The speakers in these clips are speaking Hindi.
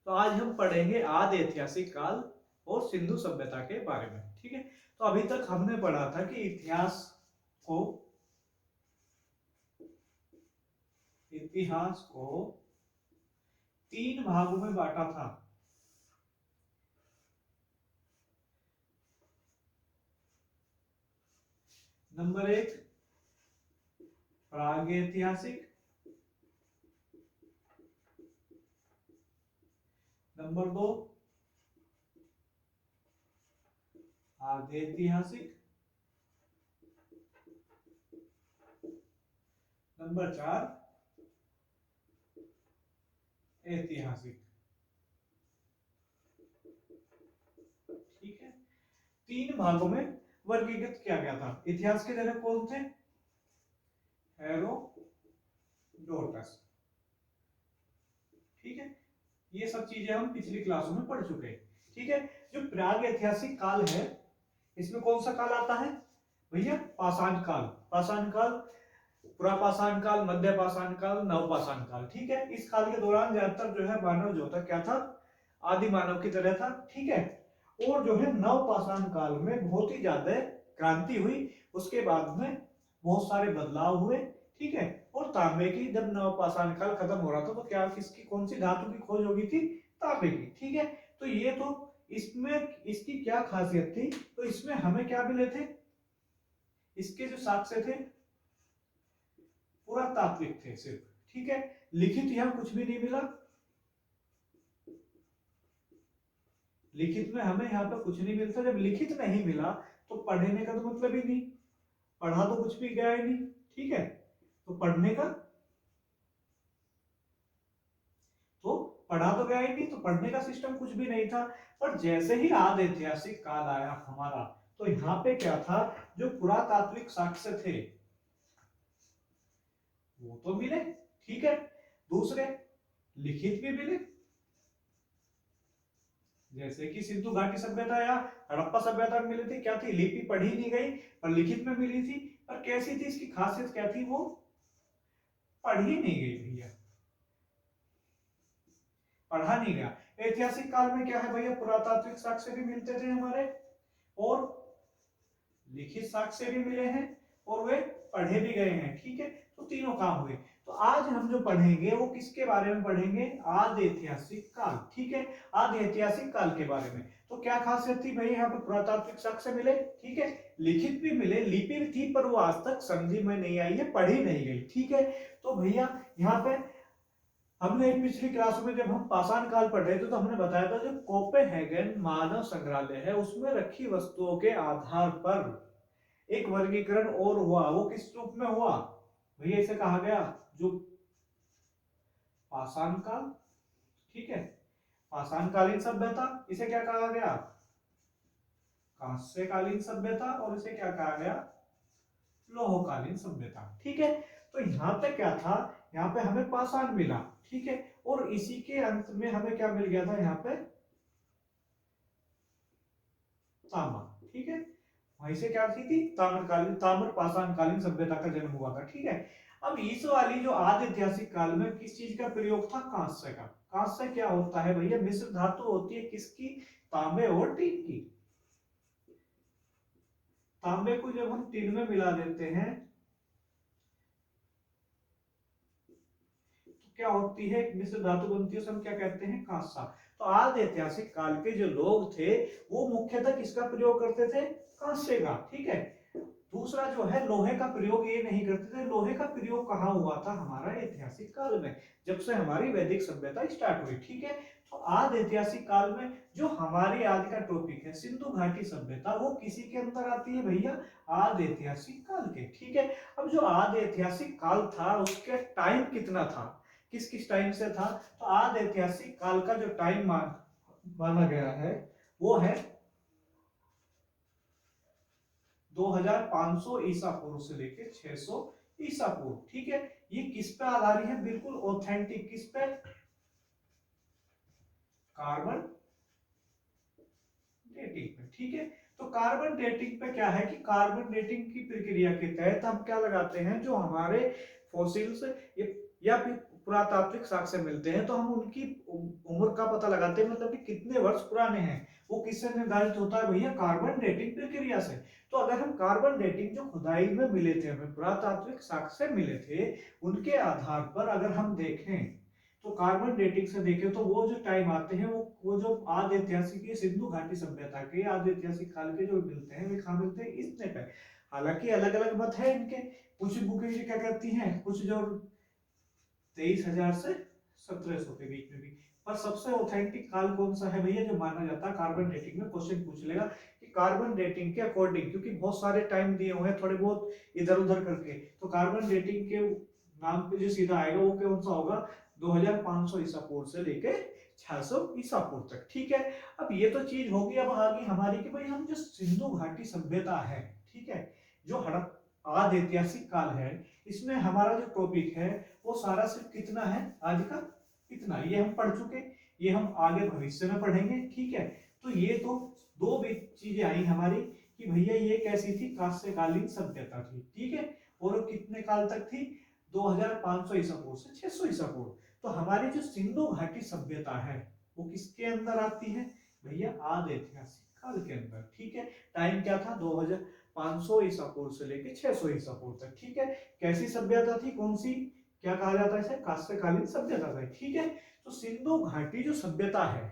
तो आज हम पढ़ेंगे आदि ऐतिहासिक काल और सिंधु सभ्यता के बारे में। ठीक है, तो अभी तक हमने पढ़ा था कि इतिहास को 3 भागों में बांटा था। नंबर 1 प्रागैतिहासिक, नंबर 2 आद्यैतिहासिक, नंबर 4 ऐतिहासिक। ठीक है, 3 भागों में वर्गीकृत किया गया था। इतिहास के जनक कौन थे? हेरोडोटस। ठीक है, ये सब चीजें हम पिछली क्लासों में पढ़ चुके हैं। ठीक है, जो प्राग ऐतिहासिक काल है इसमें कौन सा काल आता है भैया? पाषाण काल। पाषाण काल, पुरापाषाण काल, मध्य पाषाण काल, नवपाषाण काल। ठीक है, इस काल के दौरान ज्यादातर जो है मानव जो था क्या था? आदि मानव की तरह था। ठीक है, और जो है नवपाषाण काल में बहुत ही ज्यादा क्रांति हुई। उसके बाद में बहुत सारे बदलाव हुए। ठीक है, और तांबे की जब नवपाषाण काल खत्म हो रहा था तो क्या किसकी कौन सी धातु की खोज होगी थी? तांबे की। ठीक है, तो ये तो इसमें इसकी क्या खासियत थी? तो इसमें हमें क्या मिले थे? इसके जो साक्ष्य थे पुरातात्विक थे सिर्फ। ठीक है, लिखित यहां कुछ भी नहीं मिला। लिखित में हमें यहाँ पे कुछ नहीं मिलता। जब लिखित नहीं मिला तो पढ़ने का तो मतलब ही नहीं, पढ़ा तो कुछ भी गया ही नहीं। ठीक है, तो पढ़ा तो गया ही नहीं, तो पढ़ने का सिस्टम कुछ भी नहीं था। पर जैसे ही आदि ऐतिहासिक काल आया हमारा, तो यहाँ पे क्या था? जो पुरातात्विक साक्ष्य थे वो तो मिले। ठीक है, दूसरे लिखित भी मिले, जैसे कि सिंधु घाटी सभ्यता या हड़प्पा सभ्यता में मिली थी। क्या थी? लिपि पढ़ी नहीं गई पर लिखित में मिली थी। पर कैसी थी इसकी खासियत? क्या थी? वो पढ़ी नहीं गई भैया, पढ़ा नहीं गया। ऐतिहासिक काल में क्या है भैया? पुरातात्विक साक्ष्य भी मिलते थे हमारे, और लिखित साक्ष्य भी मिले हैं, और वे पढ़े भी गए हैं। ठीक है, तो तीनों काम हुए। तो आज हम जो पढ़ेंगे वो किसके बारे में पढ़ेंगे? आदि ऐतिहासिक काल। ठीक है, आदि ऐतिहासिक काल के बारे में। तो क्या खासियत थी भाई? यहाँ पे पुरातात्विक साक्ष्य मिले, ठीक है, लिखित भी मिले, लिपि भी थी, पर वो आज तक समझी में नहीं आई है, पढ़ी नहीं गई। ठीक है, तो भैया यहाँ पे हमने एक पिछली क्लास में जब हम पाषाण काल पढ़ रहे थे तो हमने बताया था जो कोपेनहेगन मानव संग्रहालय है उसमें रखी वस्तुओं के आधार पर एक वर्गीकरण और हुआ। वो किस रूप में हुआ भैया? इसे कहा गया जो पाषाण काल। ठीक है, पाषाणकालीन सभ्यता। इसे क्या कहा गया? कांस्यकालीन सभ्यता। और इसे क्या कहा गया? लोहकालीन सभ्यता। ठीक है, तो यहाँ पे क्या था? यहाँ पे हमें पाषाण मिला। ठीक है, और इसी के अंत में हमें क्या मिल गया था? यहाँ पे तांबा। ठीक है, वहीं से क्या थी ताम्रकालीन, ताम्र पाषाणकालीन सभ्यता का जन्म हुआ था। ठीक है, अब इस वाली जो आदि ऐतिहासिक काल में किस चीज का प्रयोग था? कांस्य का। कांस्य क्या होता है भैया? मिश्र धातु होती है किसकी? तांबे और टीन की। तांबे को जब हम टीन में मिला देते हैं तो क्या होती है? एक मिश्र धातु बनती है, उसे हम क्या कहते हैं? कांसा। तो आदि ऐतिहासिक काल के जो लोग थे वो मुख्यतः किसका प्रयोग करते थे? कांसे का। ठीक है, दूसरा जो है लोहे का प्रयोग ये नहीं करते थे। लोहे का प्रयोग कहाँ हुआ था? हमारा ऐतिहासिक काल में, जब से हमारी वैदिक सभ्यता स्टार्ट हुई। ठीक है, तो आदि ऐतिहासिक काल में जो हमारी आज का टॉपिक है सिंधु घाटी सभ्यता, वो किसी के अंदर आती है भैया? आदि ऐतिहासिक काल के। ठीक है, अब जो आदि ऐतिहासिक काल था उसके टाइम कितना था? किस किस टाइम से था? तो आदि ऐतिहासिक काल का जो टाइम माना गया है वो है 2500 ईसा पूर्व से लेकर 600 ईसा पूर्व। ठीक है, ये किस पे आधारित है? बिल्कुल ऑथेंटिक। किस पे? कार्बन डेटिंग पे। ठीक है, तो कार्बन डेटिंग पे क्या है कि कार्बन डेटिंग की प्रक्रिया के तहत हम क्या लगाते हैं? जो हमारे फॉसिल्स या फिर पुरातात्विक साक्ष्य मिलते हैं तो हम उनकी उम्र का पता लगाते हैं, मतलब कि कितने वर्ष पुराने हैं। वो किससे निर्धारित होता है भैया? कार्बन डेटिंग प्रक्रिया से। तो अगर हम कार्बन डेटिंग जो खुदाई में मिले थे, हमें पुरातात्विक साक्ष्य मिले थे, उनके आधार पर अगर हम देखें तो कार्बन डेटिंग से देखें तो वो जो टाइम आते हैं वो जो आदि ऐतिहासिक सिंधु घाटी सभ्यता के आदि ऐतिहासिक काल के जो मिलते हैं वे कहाँ मिलते हैं? इतने पे। हालांकि अलग अलग मत है इनके, कुछ बुकें क्या कहती हैं, कुछ जो 23,000 से 1700 के बीच में भी। पर सबसे ऑथेंटिक काल कौन सा है भैया जो माना जाता है कार्बन डेटिंग में? क्वेश्चन पूछ लेगा कि कार्बन डेटिंग के अकॉर्डिंग, क्योंकि बहुत सारे टाइम दिए हुए हैं थोड़े बहुत इधर उधर करके, तो कार्बन डेटिंग के नाम पे जो सीधा आएगा वो कौन सा होगा? 2500 ईसा पूर्व से लेके 600 ईसा पूर्व तक। ठीक है, अब ये तो चीज होगी। अब आगे हमारी कि भाई हम जो सिंधु घाटी सभ्यता है, ठीक है, जो आदि ऐतिहासिक काल है, इसमें हमारा जो टॉपिक है वो सारा सिर्फ कितना है आज का? इतना। ये हम पढ़ चुके, ये हम आगे भविष्य में पढ़ेंगे। ठीक है, तो ये तो दो भी चीजें आई हमारी कि भैया ये कैसी थी? कांस्यकालीन सभ्यता थी। ठीक है, और कितने काल तक थी? 2500 ईसा पूर्व से 600 ईसा पूर्व। तो हमारी जो सिंधु घाटी सभ्यता है वो किसके अंदर आती है भैया? आदि ऐतिहासिक काल के अंदर। ठीक है, टाइम क्या था? 2500 ईसा पूर्व से लेके 600 ईसा पूर्व तक। ठीक है, कैसी सभ्यता थी? कौन सी? क्या कहा जाता है इसे? कांस्यकालीन सभ्यता था। ठीक है, तो सिंधु घाटी जो सभ्यता है,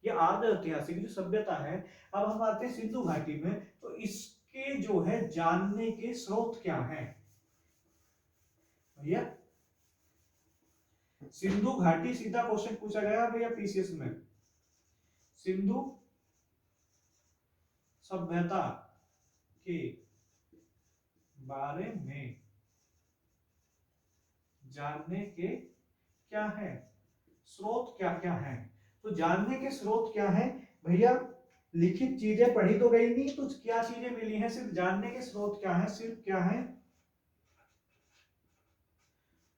ये आदि ऐतिहासिक जो सभ्यता है। अब हम आते हैं सिंधु घाटी में, तो इसके जो है जानने के स्रोत क्या है भैया? सिंधु घाटी, सीधा क्वेश्चन पूछा गया भैया पीसीएस में, सिंधु सभ्यता के बारे में जानने के क्या है स्रोत? क्या क्या है? तो जानने के स्रोत क्या है भैया? लिखित चीजें पढ़ी तो गई नहीं, तो क्या चीजें मिली हैं? सिर्फ जानने के स्रोत क्या है? सिर्फ क्या है?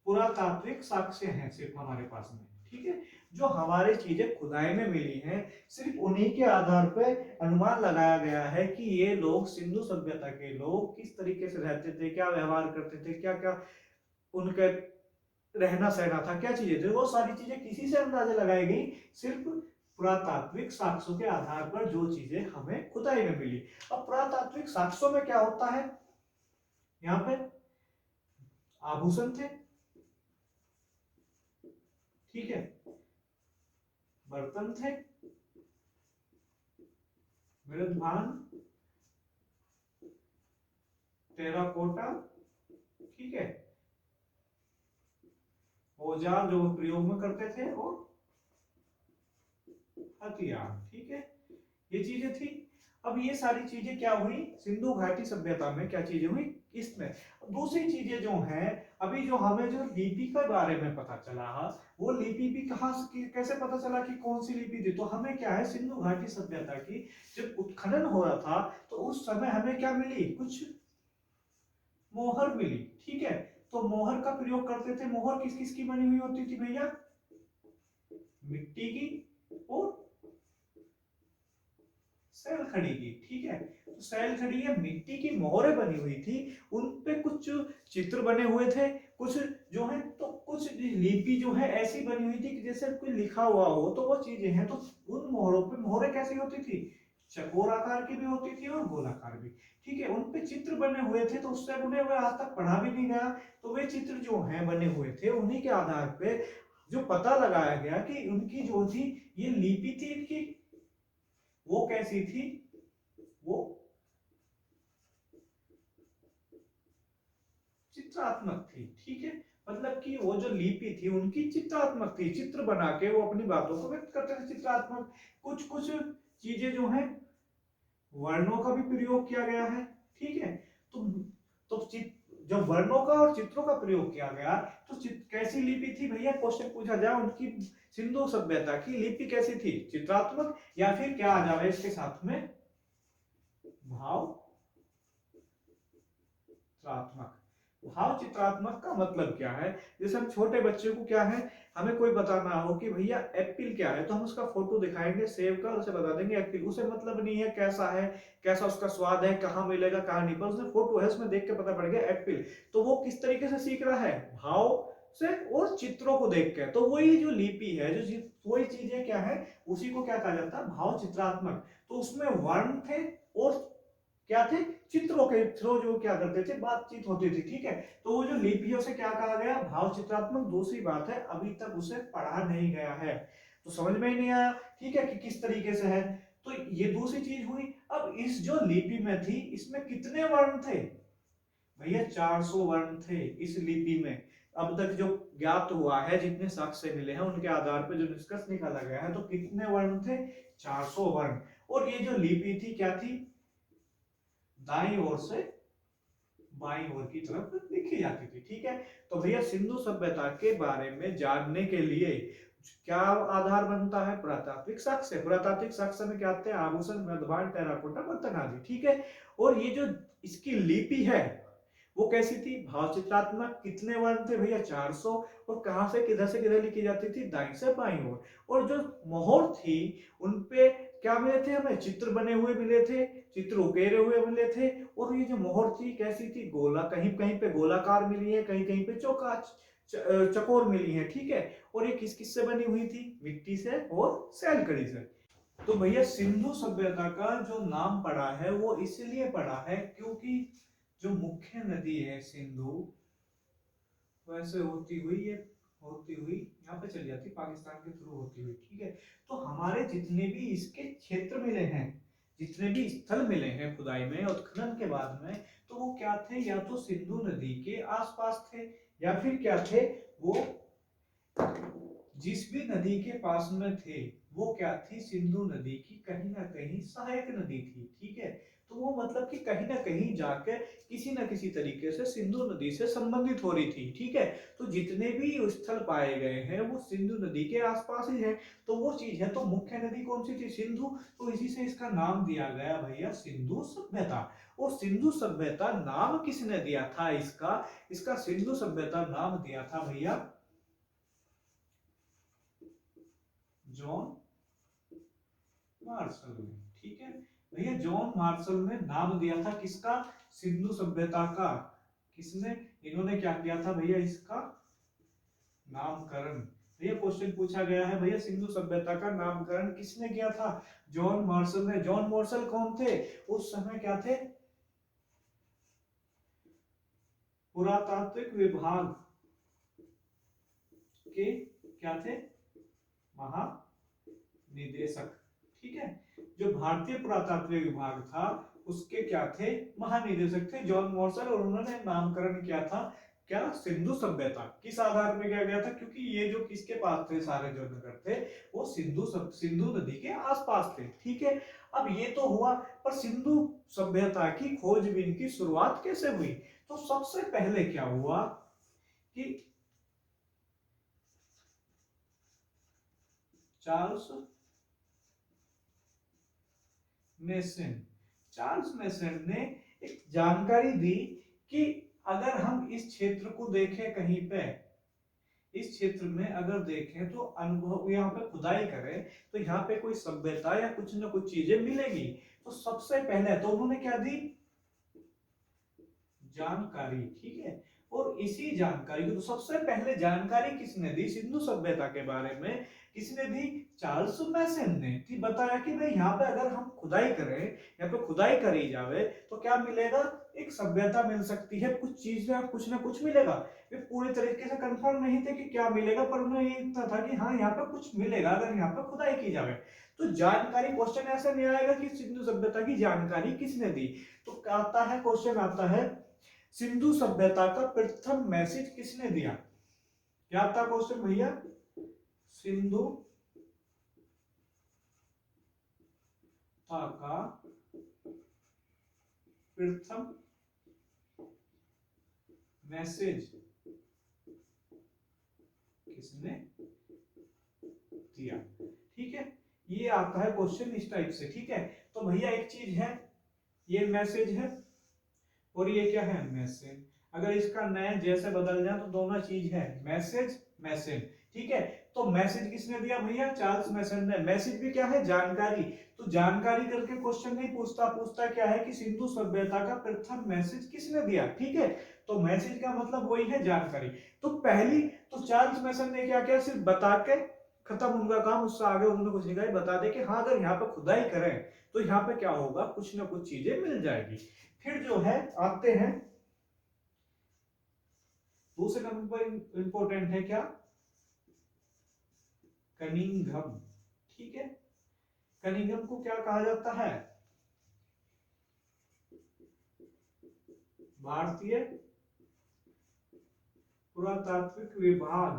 पुरातात्विक साक्ष्य हैं सिर्फ हमारे पास में। ठीक है, जो हमारे चीजें खुदाई में मिली हैं, सिर्फ उन्हीं के आधार पर अनुमान लगाया गया है कि ये लोग, सिंधु सभ्यता के लोग किस तरीके से रहते थे, क्या व्यवहार करते थे, क्या क्या उनके रहना सहना था, क्या चीजें थी, वो सारी चीजें किसी से अंदाजा लगाई गई? सिर्फ पुरातात्विक साक्ष्यों के आधार पर जो चीजें हमें खुदाई में मिली। अब पुरातात्विक साक्ष्यों में क्या होता है? यहाँ पे आभूषण थे, ठीक है, बर्तन थे, मृदभान, टेराकोटा, ठीक है, औजार जो प्रयोग में करते थे, और हथियार। ठीक है, ये चीजें थी। अब ये सारी चीजें क्या हुई सिंधु घाटी सभ्यता में? क्या चीजें हुई इसमें? दूसरी चीजें जो हैं, अभी जो हमें जो लिपि के बारे में पता चला, वो लिपि भी कहाँ से, कैसे पता चला कि कौन सी लिपि थी? तो हमें क्या है, सिंधु घाटी सभ्यता की जब उत्खनन हो रहा था तो उस समय हमें क्या मिली? कुछ मोहर मिली। ठीक है, तो मोहर का प्रयोग करते थे। मोहर किस किस की बनी हुई होती थी भैया? मिट्टी की और सैल खड़ी की। ठीक है, तो सैल खड़ी या मिट्टी की मोहरें बनी हुई थी, उन पे कुछ चित्र बने हुए थे, कुछ जो है, तो कुछ लिपि जो है ऐसी बनी हुई थी कि जैसे कोई लिखा हुआ हो, तो वो चीजें हैं। तो उन मोहरों पे, मोहरें कैसी होती थी? चकोर आकार की भी होती थी और गोलाकार भी। ठीक है, उन पे चित्र बने हुए थे, तो उससे उन्हें वो आज तक पढ़ा भी नहीं गया। तो वे चित्र जो हैं बने हुए थे, उन्हीं के आधार पे जो पता लगाया गया कि उनकी जो थी ये लिपि थी इनकी, वो कैसी थी? वो चित्रात्मक थी। ठीक है, मतलब कि वो जो लिपि थी उनकी चित्रात्मक थी, चित्र बना के वो अपनी बातों को व्यक्त करते थे, चित्रात्मक। कुछ कुछ चीजें जो है वर्णों का भी प्रयोग किया गया है। ठीक है, तो जब वर्णों का और चित्रों का प्रयोग किया गया, तो कैसी लिपि थी भैया? क्वेश्चन पूछा जाए उनकी सिंधु सभ्यता की लिपि कैसी थी? चित्रात्मक, या फिर क्या आ जाए इसके साथ में? भाव चित्रात्मक। भाव चित्रात्मक का मतलब क्या है? जैसे हम छोटे बच्चे को क्या है, हमें कोई बताना हो कि भैया एप्पल क्या है, तो हम उसका फोटो दिखाएंगे सेब का, उसे बता देंगे एप्पल। उसे मतलब नहीं है कैसा है, कैसा उसका स्वाद है, कहाँ मिलेगा कहाँ नहीं, पर उसने फोटो है, उसमें देख के पता पड़ गया एप्पल। तो वो किस तरीके से सीख रहा है? भाव से और चित्रों को देख के। तो वही जो लिपि है, जो वही चीजें क्या है, उसी को क्या कहा जाता है, भाव चित्रात्मक। तो उसमें वर्ण थे और क्या थे, चित्रों के थ्रू जो क्या करते थे, बातचीत होती थी, ठीक है। तो वो जो लिपियों से क्या कहा गया, भाव चित्रात्मक। दूसरी बात है, अभी तक उसे पढ़ा नहीं गया है, तो समझ में ही नहीं आया, ठीक है, कि किस तरीके से है। तो ये दूसरी चीज हुई। अब इस जो लिपि में थी, इसमें कितने वर्ण थे भैया, 400 वर्ण थे इस लिपि में। अब तक जो ज्ञात हुआ है, जितने साक्ष्य मिले हैं उनके आधार पर जो निष्कर्ष निकाला गया है, तो कितने वर्ण थे, 400 वर्ण। और ये जो लिपि थी क्या थी, दाईं ओर से बाईं ओर की तरफ लिखी जाती थी, ठीक है। तो भैया सिंधु सभ्यता के बारे में जानने के लिए क्या आधार बनता है, पुरातात्विक साक्ष्य। पुरातात्विक साक्ष्य में क्या आते हैं, आभूषण, मृदभांड, टेराकोटा, बर्तन आदि, ठीक है। और ये जो इसकी लिपि है वो कैसी थी, भाव चित्रात्मक। कितने वर्ण थे भैया, 400। और कहां से किधर लिखी जाती थी, दाईं से बाईं ओर। और जो मोहर थी उनपे क्या मिले थे, हमें चित्र बने हुए मिले थे, चित्र उकेरे हुए मिले थे। और ये जो मोहर थी कैसी थी, गोला, कहीं कहीं पे गोलाकार मिली है, कहीं कहीं पे चकोर मिली है, ठीक है। और ये किस किस से बनी हुई थी, मिट्टी से और सैलकड़ी से। तो भैया सिंधु सभ्यता का जो नाम पड़ा है वो इसलिए पड़ा है क्योंकि जो मुख्य नदी है सिंधु, वैसे होती हुई यहाँ पे चली जाती, पाकिस्तान के थ्रू होती हुई, ठीक है। तो हमारे जितने भी इसके क्षेत्र मिले हैं, जितने भी स्थल मिले हैं खुदाई में और उत्खनन के बाद में, तो वो क्या थे, या तो सिंधु नदी के आसपास थे, या फिर क्या थे, वो जिस भी नदी के पास में थे वो क्या थी, सिंधु नदी की कहीं ना कहीं सहायक नदी थी, ठीक है। तो वो मतलब कि कहीं ना कहीं जाकर किसी न किसी तरीके से सिंधु नदी से संबंधित हो रही थी, ठीक है। तो जितने भी स्थल पाए गए हैं वो सिंधु नदी के आसपास ही है। तो वो चीज है, तो मुख्य नदी कौन सी थी, सिंधु। तो इसी से इसका नाम दिया गया भैया सिंधु सभ्यता। और सिंधु सभ्यता नाम किसने दिया था इसका, इसका सिंधु सभ्यता नाम दिया था भैया जॉन मार्शल ने, ठीक है। भैया जॉन मार्शल ने नाम दिया था किसका, सिंधु सभ्यता का। किसने, इन्होंने क्या किया था भैया, इसका नामकरण। भैया क्वेश्चन पूछा गया है भैया, सिंधु सभ्यता का नामकरण किसने किया था, जॉन मार्शल ने। जॉन मार्शल कौन थे, उस समय क्या थे, पुरातात्विक विभाग के क्या थे, महानिदेशक, ठीक है। जो भारतीय पुरातात्विक विभाग था उसके क्या थे, महानिदेशक थे जॉन मार्शल। और उन्होंने नामकरण किया था क्या, सिंधु सभ्यता। किस आधार में किया गया था, क्योंकि ये जो किसके पास थे, सारे जो नगर थे वो सिंधु नदी के आसपास थे, ठीक है। अब ये तो हुआ, पर सिंधु सभ्यता की खोजबीन की शुरुआत कैसे हुई। तो सबसे पहले क्या हुआ कि चार्ल्स मेसन ने एक जानकारी दी कि अगर हम इस क्षेत्र को देखें, कहीं पे इस क्षेत्र में अगर देखें तो अनुभव, यहाँ पे खुदाई करें तो यहाँ पे कोई सभ्यता या कुछ ना कुछ चीजें मिलेगी। तो सबसे पहले तो उन्होंने क्या दी, जानकारी, ठीक है। और इसी जानकारी को, तो सबसे पहले जानकारी किसने दी सिंधु सभ्यता के बारे में, किसने दी, चार्ल्स मैसन ने। थी बताया कि भाई यहाँ पे अगर हम खुदाई करें, यहाँ पे खुदाई करी जावे तो क्या मिलेगा, एक सभ्यता मिल सकती है, कुछ चीज में कुछ ना कुछ मिलेगा। वे पूरी तरीके से कंफर्म नहीं थे कि क्या मिलेगा, पर उन्हें ये इतना था कि हाँ यहाँ पे कुछ मिलेगा अगर यहाँ पे खुदाई की जावे। तो जानकारी, क्वेश्चन ऐसा नहीं आएगा कि सिंधु सभ्यता की जानकारी किसने दी। तो आता है क्वेश्चन, आता है सिंधु सभ्यता का प्रथम मैसेज किसने दिया। क्या था क्वेश्चन भैया, सिंधु का प्रथम मैसेज किसने दिया, ठीक है। ये आता है क्वेश्चन इस टाइप से, ठीक है। तो भैया एक चीज है, ये मैसेज है और ये क्या है, मैसेज। अगर इसका नया जैसे बदल जाए तो दोनों चीज है, मैसेज मैसेज, ठीक है। तो मैसेज किसने दिया भैया, चार्ल्स मैसन ने। मैसेज भी क्या है, जानकारी। तो जानकारी करके क्वेश्चन नहीं पूछता, पूछता क्या है कि सिंधु सभ्यता का प्रथम मैसेज किसने दिया, ठीक है। तो मैसेज का मतलब वही है जानकारी। तो पहली तो चार्ल्स मैसन ने क्या किया, सिर्फ बता के खत्म उनका काम, उससे आगे उन्होंने कुछ नहीं कहा, बता दे कि हाँ अगर यहाँ पे खुदाई करें तो यहाँ पे क्या होगा, कुछ ना कुछ चीजें मिल जाएगी। फिर जो है आते हैं दूसरे नंबर पर, इंपॉर्टेंट है क्या, कनिंघम। ठीक है, कनिंघम को क्या कहा जाता है, भारतीय पुरातात्विक विभाग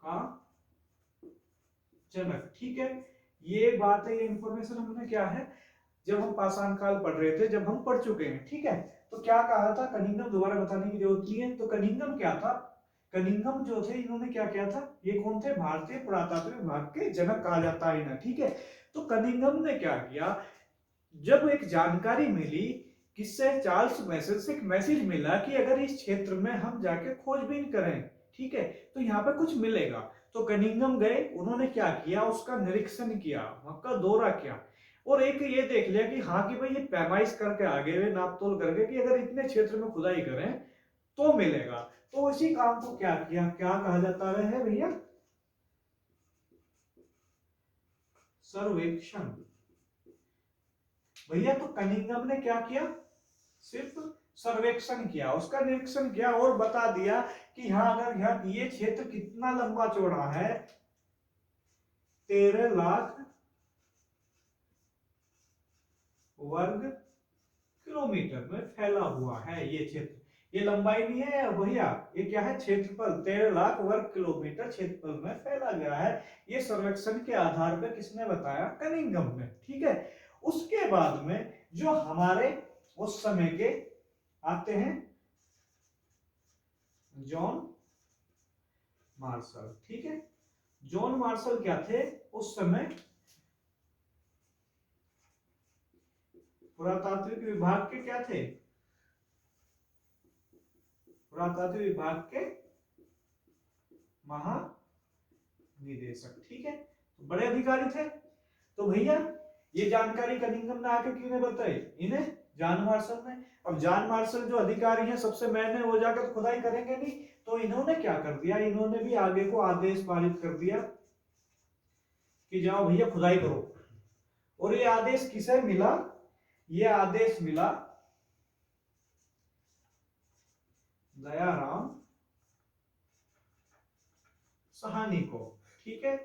का जनक। ठीक है, ये बात है, ये इंफॉर्मेशन हमने क्या है, जब हम पाषाण काल पढ़ रहे थे, जब हम पढ़ चुके हैं। ठीक है, तो क्या कहा था, कनिंघम दोबारा बताने की जरूरत नहीं है। तो कनिंघम क्या था, कनिंघम जो थे इन्होंने क्या किया था, ये कौन थे, भारतीय पुरातात्विक विभाग के जनक कहा जाता है इन्हें। ठीक है, तो कनिंघम ने क्या किया, जब एक जानकारी मिली, किससे, चार्ल्स मैसन से एक मैसेज मिला कि अगर इस क्षेत्र में हम जाके खोजबीन करें, ठीक है, तो यहाँ पे कुछ मिलेगा। तो कनिंघम गए, उन्होंने क्या किया, उसका निरीक्षण किया, वहां का दौरा किया, और एक ये देख लिया कि हाँ कि भाई ये पैमाइश करके आगे हुए, नापतोल करके कि अगर इतने क्षेत्र में खुदाई करें तो मिलेगा। तो इसी काम को क्या किया, क्या कहा जाता है भैया, सर्वेक्षण। भैया तो कनिंघम ने क्या किया, सिर्फ सर्वेक्षण किया, उसका निरीक्षण किया और बता दिया कि हाँ अगर यहाँ ये क्षेत्र कितना लंबा चौड़ा है, 13 लाख वर्ग किलोमीटर में फैला हुआ है ये क्षेत्र। ये लंबाई नहीं है भैया, ये क्या है, क्षेत्रफल, 13 लाख वर्ग किलोमीटर क्षेत्रफल में फैला गया है। ये सर्वेक्षण के आधार पर किसने बताया, कनिंघम ने। ठीक है, उसके बाद में जो हमारे उस समय के आते हैं जॉन मार्शल। ठीक है, जॉन मार्शल क्या थे उस समय, पुरातात्विक विभाग के क्या थे, पुरातात्विक विभाग के महानिदेशक। ठीक है, तो बड़े अधिकारी थे। तो भैया ये जानकारी कनिंघम ने आके किसने बताई, इन्हें, जॉन मार्शल ने। अब जॉन मार्शल जो अधिकारी हैं सबसे मैंने, वो जाकर खुदाई करेंगे नहीं, तो इन्होंने क्या कर दिया, इन्होंने भी आगे को आदेश पारित कर दिया कि जाओ भैया खुदाई करो। और ये आदेश किसे मिला, ये आदेश मिला दयाराम साहनी को। ठीक है,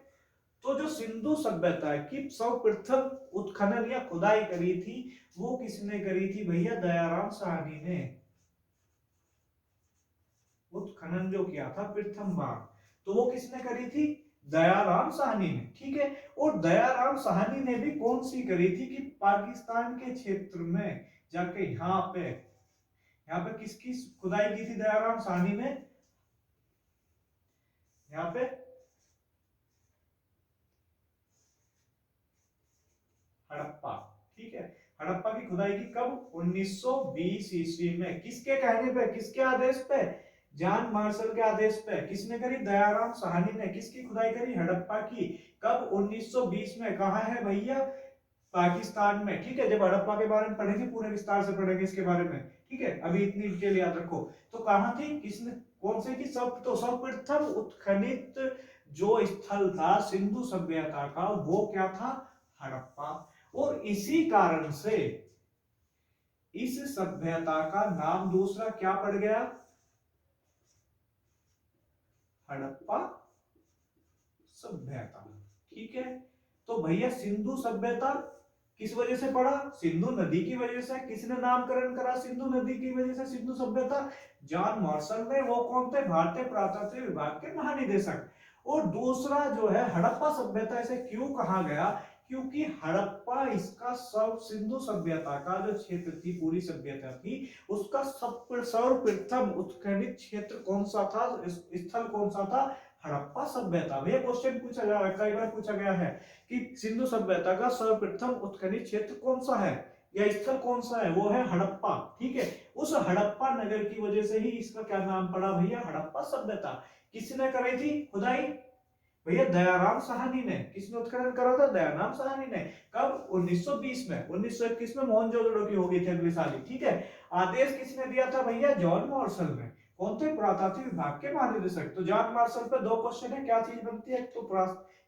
तो जो सिंधु सभ्यता की सर्वप्रथम उत्खनन या खुदाई करी थी, वो किसने करी थी भैया, दयाराम साहनी ने। उत्खनन जो किया था प्रथम बार, तो वो किसने करी थी, दयाराम साहनी ने। ठीक है, और दयाराम साहनी ने भी कौन सी करी थी कि पाकिस्तान के क्षेत्र में जाके यहाँ पे किसकी खुदाई की थी दयाराम साहनी ने, यहाँ पे हड़प्पा। ठीक है, हड़प्पा की खुदाई की कब, 1920 ईस्वी में। किसके कहने पे, किसके आदेश पे, जॉन मार्शल के आदेश पे। किसने करी, दयाराम साहनी ने। किसकी खुदाई करी, हड़प्पा की। कब, 1920 में। कहा है भैया, पाकिस्तान में। ठीक है, जब हड़प्पा के बारे में पढ़ेंगे पूरे विस्तार से पढ़ेंगे इसके बारे में। ठीक है, अभी इतनी डिटेल याद रखो। तो कहा थी, किसने, कौन से की, सब तो सर्वप्रथम उत्खनित जो स्थल था सिंधु सभ्यता का, वो क्या था, हड़प्पा। और इसी कारण से इस सभ्यता का नाम दूसरा क्या पड़ गया, हड़प्पा सभ्यता। ठीक है, तो भैया सिंधु सभ्यता किस वजह से पड़ा, सिंधु नदी की वजह से। किसने नामकरण करा सिंधु नदी की वजह से सिंधु सभ्यता, जॉन मार्शल ने। वो कौन थे, भारतीय पुरातत्व विभाग के महानिदेशक। और दूसरा जो है हड़प्पा सभ्यता, इसे क्यों कहा गया, क्योंकि हड़प्पा इसका सब सिंधु सभ्यता का जो क्षेत्र थी, पूरी सभ्यता थी, उसका सर्वप्रथम उत्खनित क्षेत्र कौन सा था, स्थल कौन सा था, हड़प्पा सभ्यता। भैया क्वेश्चन पूछा जा रहा है, कई बार पूछा गया है कि सिंधु सभ्यता का सर्वप्रथम उत्खनित क्षेत्र कौन सा है या स्थल कौन सा है, वो है हड़प्पा। ठीक है, उस हड़प्पा नगर की वजह से ही इसका क्या नाम पड़ा भैया, हड़प्पा सभ्यता। किसने कराई थी खुदाई, भैया दयाराम साहनी ने, किसने उत्खनन करा था? दयाराम साहनी ने। कब? 1920 में। 1921 में मोहनजोदड़ो की होगी थी अगली साल ही, ठीक है। आदेश किसने दिया था भैया? जॉन मार्शल ने। कौन थे? पुरातात्विक विभाग के महानिदेशक। तो जॉन मार्शल पे दो क्वेश्चन है, क्या चीज बनती है? तो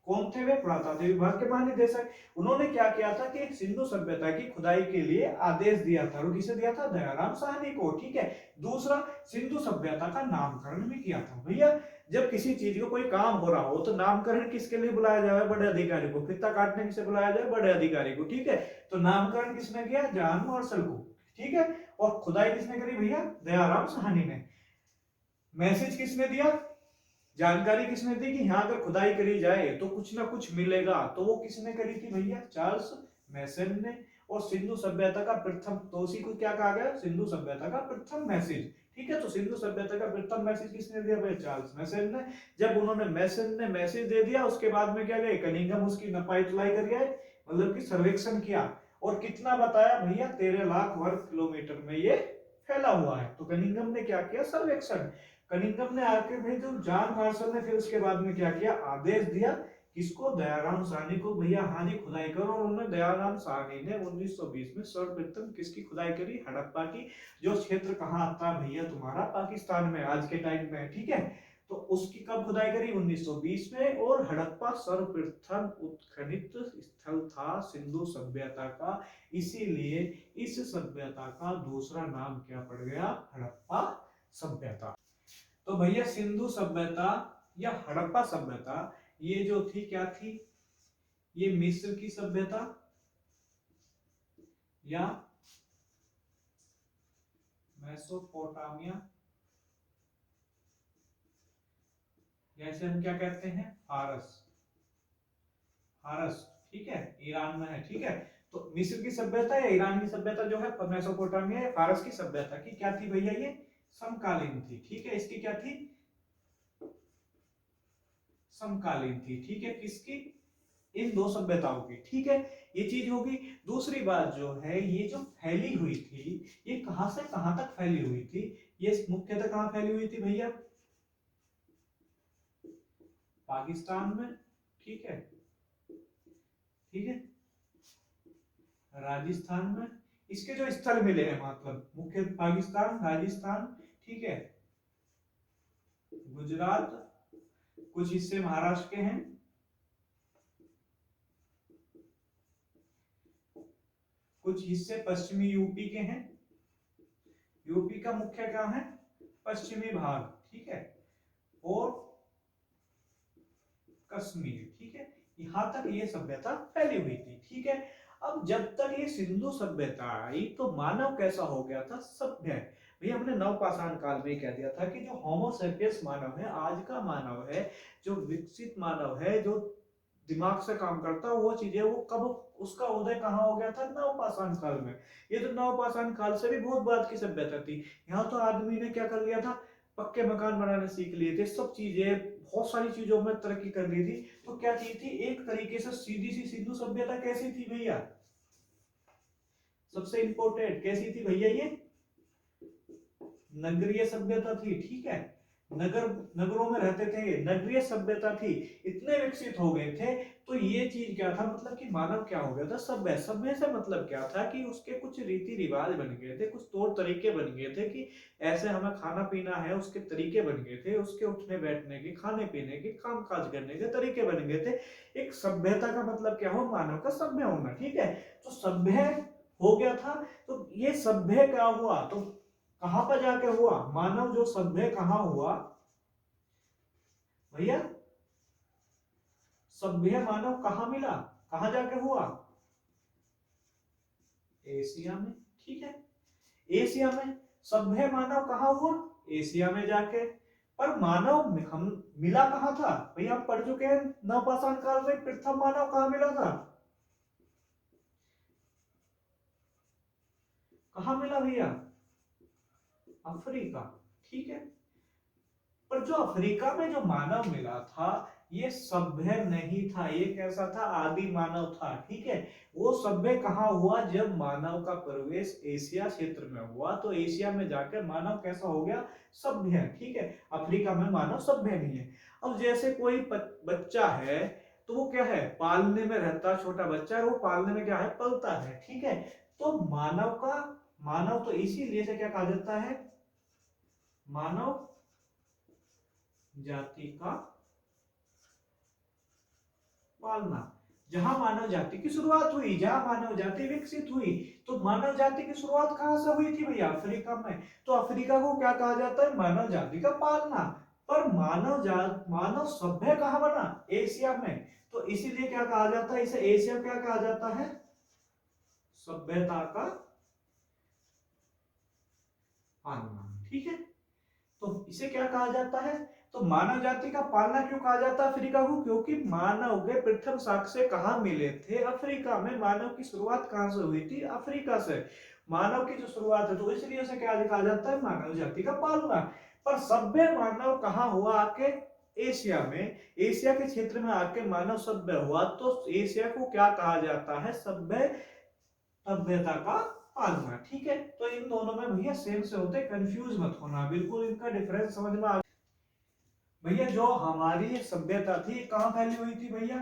कौन थे वे? पुरातात्विक विभाग के महानिदेशक। उन्होंने क्या किया था कि सिंधु सभ्यता की खुदाई के लिए आदेश दिया था, और किसे दिया था? दयाराम साहनी को, ठीक है। दूसरा, सिंधु सभ्यता का नामकरण भी किया था। भैया जब किसी चीज को कोई काम हो रहा हो तो नामकरण किसके लिए बुलाया जाए? बड़े अधिकारी को। फित्ता काटने किसे बुलाया जाए? बड़े अधिकारी को, ठीक है। तो नामकरण किसने किया? जॉन मार्शल को, ठीक है। और खुदाई किसने करी भैया? दयाराम साहनी ने। मैसेज किसने दिया? जानकारी किसने दी कि यहाँ अगर खुदाई करी जाए तो कुछ ना कुछ मिलेगा, तो वो किसने करी थी भैया? चार्ल्स मैसन ने। और सिंधु सभ्यता का प्रथम, तो उसी को क्या कहा गया? सिंधु सभ्यता का प्रथम मैसेज, ठीक है। तो सिंधु सभ्यता का प्रथम मैसेज किसने दिया भैया? चार्ल्स मैसन ने। जब उन्होंने मैसन ने मैसेज दे दिया, उसके बाद में क्या गए? कनिंघम उसकी नपाई तुलाई कर गए, मतलब कि सर्वेक्षण किया। और कितना बताया भैया? 13 लाख वर्ग किलोमीटर में ये फैला हुआ है। तो कनिंघम ने क्या किया? सर्वेक्षण। कनिंघम ने आके भाई, जो जॉन मार्शल ने फिर उसके बाद में क्या किया? आदेश दिया किसको? दयाराम साहनी को, भैया हाँ जी खुदाई करो। और उन्होंने दयाराम साहनी ने 1920 में सर्वप्रथम किसकी खुदाई करी? हड़प्पा की। जो क्षेत्र कहाँ आता है भैया तुम्हारा? पाकिस्तान में आज के टाइम में, ठीक है। तो उसकी कब खुदाई करी? 1920 में। और हड़प्पा सर्वप्रथम उत्खनित स्थल था सिंधु सभ्यता का, इसीलिए इस सभ्यता का दूसरा नाम क्या पड़ गया? हड़प्पा सभ्यता। तो भैया सिंधु सभ्यता या हड़प्पा सभ्यता, ये जो थी क्या थी? ये मिस्र की सभ्यता या मेसोपोटामिया, जैसे हम क्या कहते हैं? फारस। फारस, ठीक है, ईरान में है, ठीक है। तो मिस्र की सभ्यता या ईरान की सभ्यता जो है, मेसोपोटामिया या फारस की सभ्यता की क्या थी भैया? ये समकालीन थी, ठीक है। इसकी क्या थी? समकालीन थी, ठीक है। किसकी? इन दो सभ्यताओं की, ठीक है। ये चीज होगी। दूसरी बात जो है, ये जो फैली हुई थी, ये कहां से कहां तक फैली हुई थी? ये मुख्यतः कहां फैली हुई थी भैया? पाकिस्तान में, ठीक है, ठीक है। राजस्थान में। इसके जो स्थल मिले हैं, मतलब मुख्य पाकिस्तान, राजस्थान, ठीक है, गुजरात, कुछ हिस्से महाराष्ट्र के हैं, कुछ हिस्से पश्चिमी यूपी के हैं। यूपी का मुख्य क्या है? पश्चिमी भाग, ठीक है। और कश्मीर, ठीक है। यहां तक ये सभ्यता फैली हुई थी, ठीक है। अब जब तक ये सिंधु सभ्यता आई तो मानव कैसा हो गया था? सभ्य। भैया हमने नवपाषाण काल में कह दिया था कि जो होमोसेपियस मानव है, आज का मानव है, जो विकसित मानव है, जो दिमाग से काम करता है, वो चीजें वो कब, उसका उदय कहाँ हो गया था? नवपाषाण काल में। ये तो नवपाषाण काल से भी बहुत बाद की सभ्यता थी। यहाँ तो आदमी ने क्या कर लिया था? पक्के मकान बनाने सीख लिए थे, सब चीजें, बहुत सारी चीजों में तरक्की कर ली थी। तो क्या चीज थी? एक तरीके से सीधी सी सिंधु सभ्यता कैसी थी भैया? सबसे इंपॉर्टेंट कैसी थी भैया? ये नगरीय सभ्यता थी, ठीक है। नगर, नगरों में रहते थे, नगरीय सभ्यता थी। इतने विकसित हो गए थे। तो ये चीज क्या था? मतलब कि मानव क्या हो गया था? सभ्य। सभ्य से मतलब क्या था कि उसके कुछ रीति रिवाज बन गए थे, कुछ तौर तरीके बन गए थे कि ऐसे हमें खाना पीना है, उसके तरीके बन गए थे, उसके उठने बैठने के, खाने पीने के, काम काज करने के तरीके बन गए थे। एक सभ्यता का मतलब क्या हो? मानव का सभ्य होना, ठीक है। तो सभ्य हो गया था। तो ये सभ्य क्या हुआ? तो कहां पर जाके हुआ? मानव जो सभ्य कहां हुआ भैया? सभ्य मानव कहां मिला? कहां जाके हुआ? एशिया में, ठीक है। एशिया में सभ्य मानव कहां हुआ? एशिया में जाके। पर मानव हम मिला कहां था भैया? हम पढ़ चुके हैं नवपाषाण काल में प्रथम मानव कहां मिला था? कहां मिला भैया? अफ्रीका, ठीक है। पर जो अफ्रीका में जो मानव मिला था, ये सभ्य नहीं था, ये कैसा था, आदि मानव था। ठीक है, वो सभ्य कहाँ हुआ, जब मानव का प्रवेश एशिया क्षेत्र में हुआ, तो एशिया में जाकर मानव कैसा हो गया, सभ्य। ठीक है, अफ्रीका में मानव सभ्य नहीं है। अब जैसे कोई बच्चा है, तो वो क्या है, पालने में रहता, छोटा बच्चा है, वो पालने में क्या है, पलता है। ठीक है, तो मानव तो इसीलिए से क्या कहा जाता है, मानव जाति का पालना। जहां मानव जाति की शुरुआत हुई, जहां मानव जाति विकसित हुई, तो मानव जाति की शुरुआत कहां से हुई थी भैया, अफ्रीका में। तो अफ्रीका को क्या कहा जाता है, मानव जाति का पालना। पर मानव सभ्य कहां बना, एशिया में। तो इसीलिए क्या कहा जाता है, इसे एशिया क्या कहा जाता है, सभ्यता का पालना। ठीक है, तो इसे क्या कहा जाता है, तो मानव जाति का पालना क्यों कहा जाता है अफ्रीका को, क्योंकि मानव के प्रथम साक्ष्य कहाँ मिले थे, अफ्रीका में। मानव की शुरुआत कहां से हुई थी, अफ्रीका से। मानव की जो शुरुआत है, तो इसलिए उसे क्या कहा जाता है, मानव जाति का पालना। पर सभ्य मानव कहाँ हुआ, आके एशिया में। एशिया के क्षेत्र में आके मानव सभ्य हुआ, तो एशिया को क्या कहा जाता है, सभ्यता का पालना। ठीक है, तो इन दोनों में भैया सेम से होते, कंफ्यूज मत होना, बिल्कुल इनका डिफरेंस समझ में आ। भैया जो हमारी सभ्यता थी कहां फैली हुई थी भैया,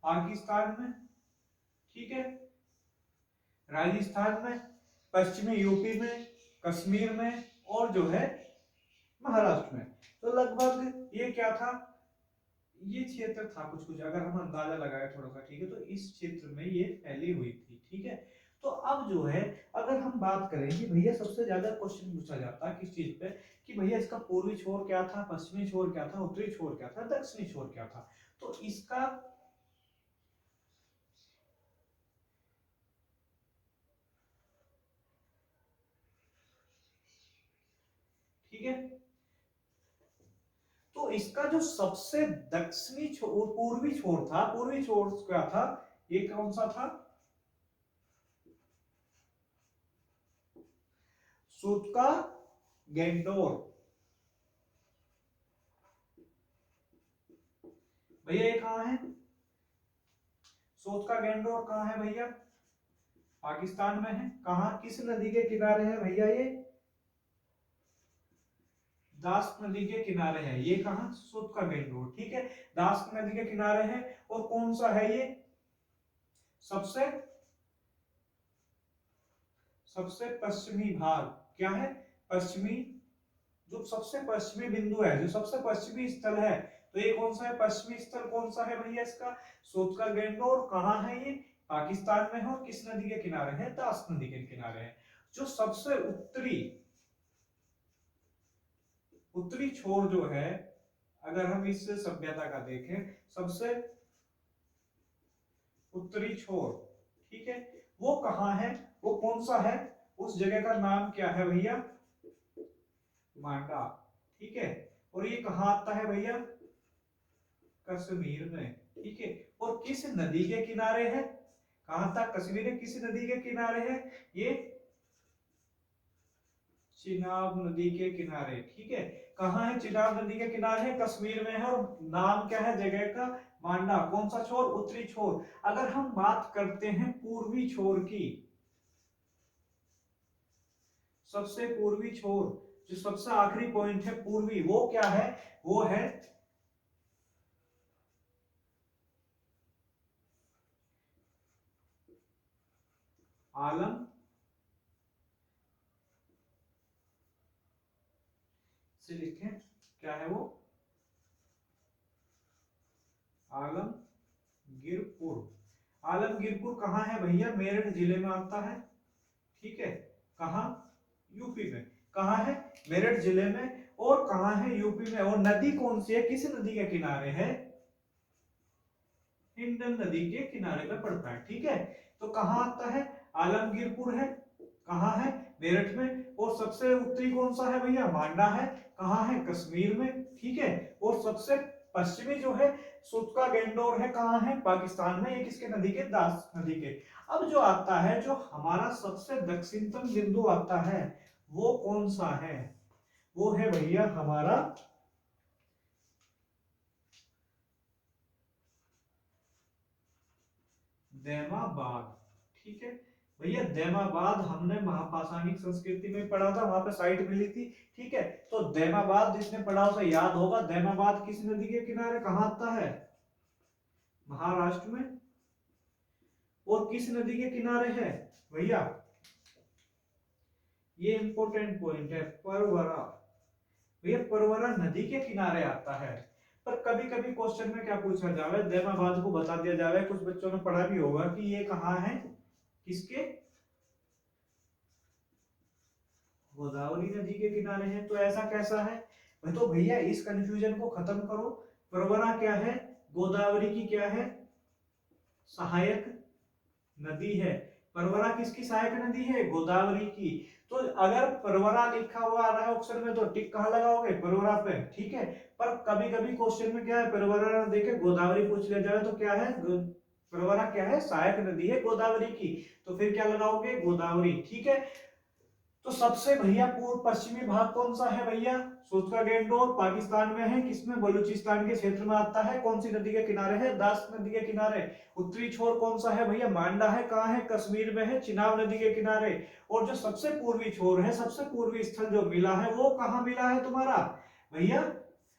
पाकिस्तान में। ठीक है, राजस्थान में, पश्चिमी यूपी में, कश्मीर में, और जो है महाराष्ट्र में। तो लगभग ये क्या था, ये क्षेत्र था कुछ कुछ, अगर हम अंदाजा लगाए थोड़ा सा। ठीक है, तो इस क्षेत्र में ये फैली हुई थी। ठीक है, तो अब जो है, अगर हम बात करें कि भैया सबसे ज्यादा क्वेश्चन पूछा जाता है किस चीज पे, कि भैया इसका पूर्वी छोर क्या था, पश्चिमी छोर क्या था, उत्तरी छोर क्या था, दक्षिणी छोर क्या था। तो इसका ठीक है, तो इसका जो सबसे दक्षिणी छोर, पूर्वी छोर था, पूर्वी छोर क्या था, ये कौन सा था, सूत्का गैंडोर। भैया ये कहाँ है, सूत्का गैंडोर कहाँ है भैया, पाकिस्तान में है। कहाँ, किस नदी के किनारे है भैया, ये दास नदी के किनारे है। ये कहाँ, सूत्का गैंडोर। ठीक है, दास नदी के किनारे है। और कौन सा है ये, सबसे सबसे पश्चिमी भाग, क्या है, पश्चिमी, जो सबसे पश्चिमी बिंदु है, जो सबसे पश्चिमी स्थल है, तो ये कौन सा है, पश्चिमी स्थल कौन सा है भैया इसका, सूत्का गैंडोर। कहाँ है ये, पाकिस्तान में है। और किस नदी के किनारे है, दास नदी के किनारे है। जो सबसे उत्तरी उत्तरी छोर जो है, अगर हम इस सभ्यता का देखें, सबसे उत्तरी छोर, ठीक है, वो कहाँ है, वो कौन सा है, उस जगह का नाम क्या है भैया, मांडा। ठीक है, और ये कहाँ आता है भैया, कश्मीर में। ठीक है, और किस नदी के किनारे है, कहां तक, कश्मीर है, किस नदी के किनारे है, ये चिनाब नदी के किनारे। ठीक है, कहाँ है, चिनाब नदी के किनारे है, कश्मीर में है। और नाम क्या है जगह का, मांडा। कौन सा छोर, उत्तरी छोर। अगर हम बात करते हैं पूर्वी छोर की, सबसे पूर्वी छोर, जो सबसे आखिरी पॉइंट है पूर्वी, वो क्या है, वो है आलम, से लिखें, क्या है वो, आलमगीरपुर। आलमगीरपुर कहाँ है भैया, मेरठ जिले में आता है। ठीक है, कहाँ, यूपी में। कहाँ है, मेरठ जिले में। और कहाँ है, यूपी में। और नदी कौन सी है, किस नदी के किनारे है, हिंडन नदी के किनारे पे पड़ता है। ठीक है, तो कहाँ आता है, आलमगीरपुर है। कहाँ है, मेरठ में। और सबसे उत्तरी कौन सा है भैया, मांडा है। कहाँ है, कश्मीर में। ठीक है, और सबसे पश्चिमी जो है, सूत्का गैंडोर है। कहाँ है, पाकिस्तान में। ये किसके नदी के, दास नदी के। अब जो आता है, जो हमारा सबसे दक्षिणतम बिंदु आता है, वो कौन सा है, वो है भैया हमारा दैमाबाद। ठीक है भैया, दैमाबाद हमने महापाषाणिक संस्कृति में पढ़ा था, वहां पे साइट मिली थी। ठीक है, तो दैमाबाद जिसने पढ़ा उसे याद होगा। दैमाबाद किस नदी के किनारे कहाँ आता है? महाराष्ट्र में। और किस नदी के किनारे है भैया? ये इंपॉर्टेंट पॉइंट है, परवरा। भैया परवरा नदी के किनारे आता है। पर कभी कभी क्वेश्चन में क्या पूछा जावे, दैमाबाद को बता दिया जावे, कुछ बच्चों ने पढ़ा भी होगा कि ये कहाँ है, किसके? गोदावरी नदी के किनारे है। तो ऐसा कैसा है? तो भैया इस कंफ्यूजन को खत्म करो। परवरा क्या है? गोदावरी की क्या है? सहायक नदी है। परवरा किसकी सहायक नदी है? गोदावरी की। तो अगर परवरा लिखा हुआ आ रहा है ऑप्शन में तो टिक कहाँ लगाओगे? परवरा पे। ठीक है, पर कभी कभी क्वेश्चन में क्या है, परवरा देखे गोदावरी पूछ लिया जाए तो क्या है? परवरा क्या है? सहायक नदी है गोदावरी की। तो फिर क्या लगाओगे? गोदावरी। ठीक है, तो सबसे भैया पूर्व पश्चिमी भाग कौन सा है भैया? सूत्रा गेंडोर पाकिस्तान में है, किसमें? बलूचिस्तान के क्षेत्र में आता है। कौन सी नदी के किनारे है? दास नदी के किनारे। उत्तरी छोर कौन सा है भैया? मांडा है। कहाँ है? कश्मीर में है, चिनाब नदी के किनारे। और जो सबसे पूर्वी छोर है, सबसे पूर्वी स्थल जो मिला है वो कहाँ मिला है तुम्हारा भैया?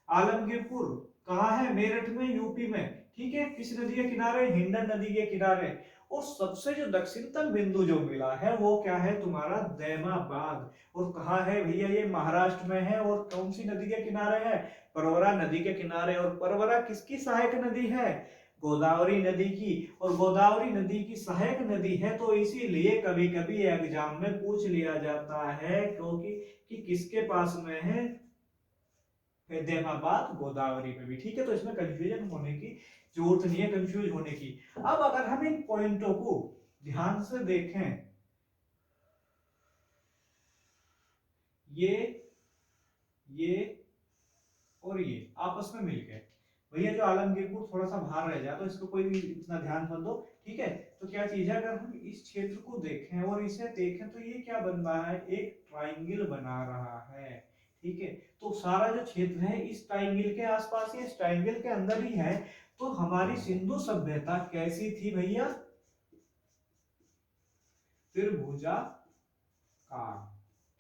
आलमगीरपुर। कहाँ है? मेरठ में, यूपी में। ठीक है, किस नदी के किनारे? हिंडन नदी के किनारे। और सबसे जो दक्षिणतम बिंदु जो मिला है वो क्या है तुम्हारा? दैमाबाद। और कहाँ है भैया? ये महाराष्ट्र में है। और कौन सी नदी के किनारे है? परवरा नदी के किनारे। और परवरा किसकी सहायक नदी है? गोदावरी नदी की। और गोदावरी नदी की सहायक नदी है, तो इसीलिए कभी कभी एग्जाम में पूछ लिया जाता है, क्योंकि कि किसके पास में है? दैमाबाद गोदावरी में भी। ठीक है, तो इसमें कंफ्यूजन होने की जरूरत नहीं है, कंफ्यूज होने की। अब अगर हम इन पॉइंटों को ध्यान से देखें, ये और ये आपस में मिल गए भैया। जो आलमगीरपुर थोड़ा सा बाहर रह जाए तो इसको कोई भी इतना ध्यान मत दो। ठीक है, तो क्या चीज है, अगर हम इस क्षेत्र को देखें और इसे देखें तो ये क्या बन रहा है? एक ट्राइंगल बना रहा है। ठीक है, तो सारा जो क्षेत्र है इस ट्राइंगल के आसपास, ये इस ट्राइंगल के अंदर ही है। तो हमारी सिंधु सभ्यता कैसी थी भैया? त्रिभुजाकार।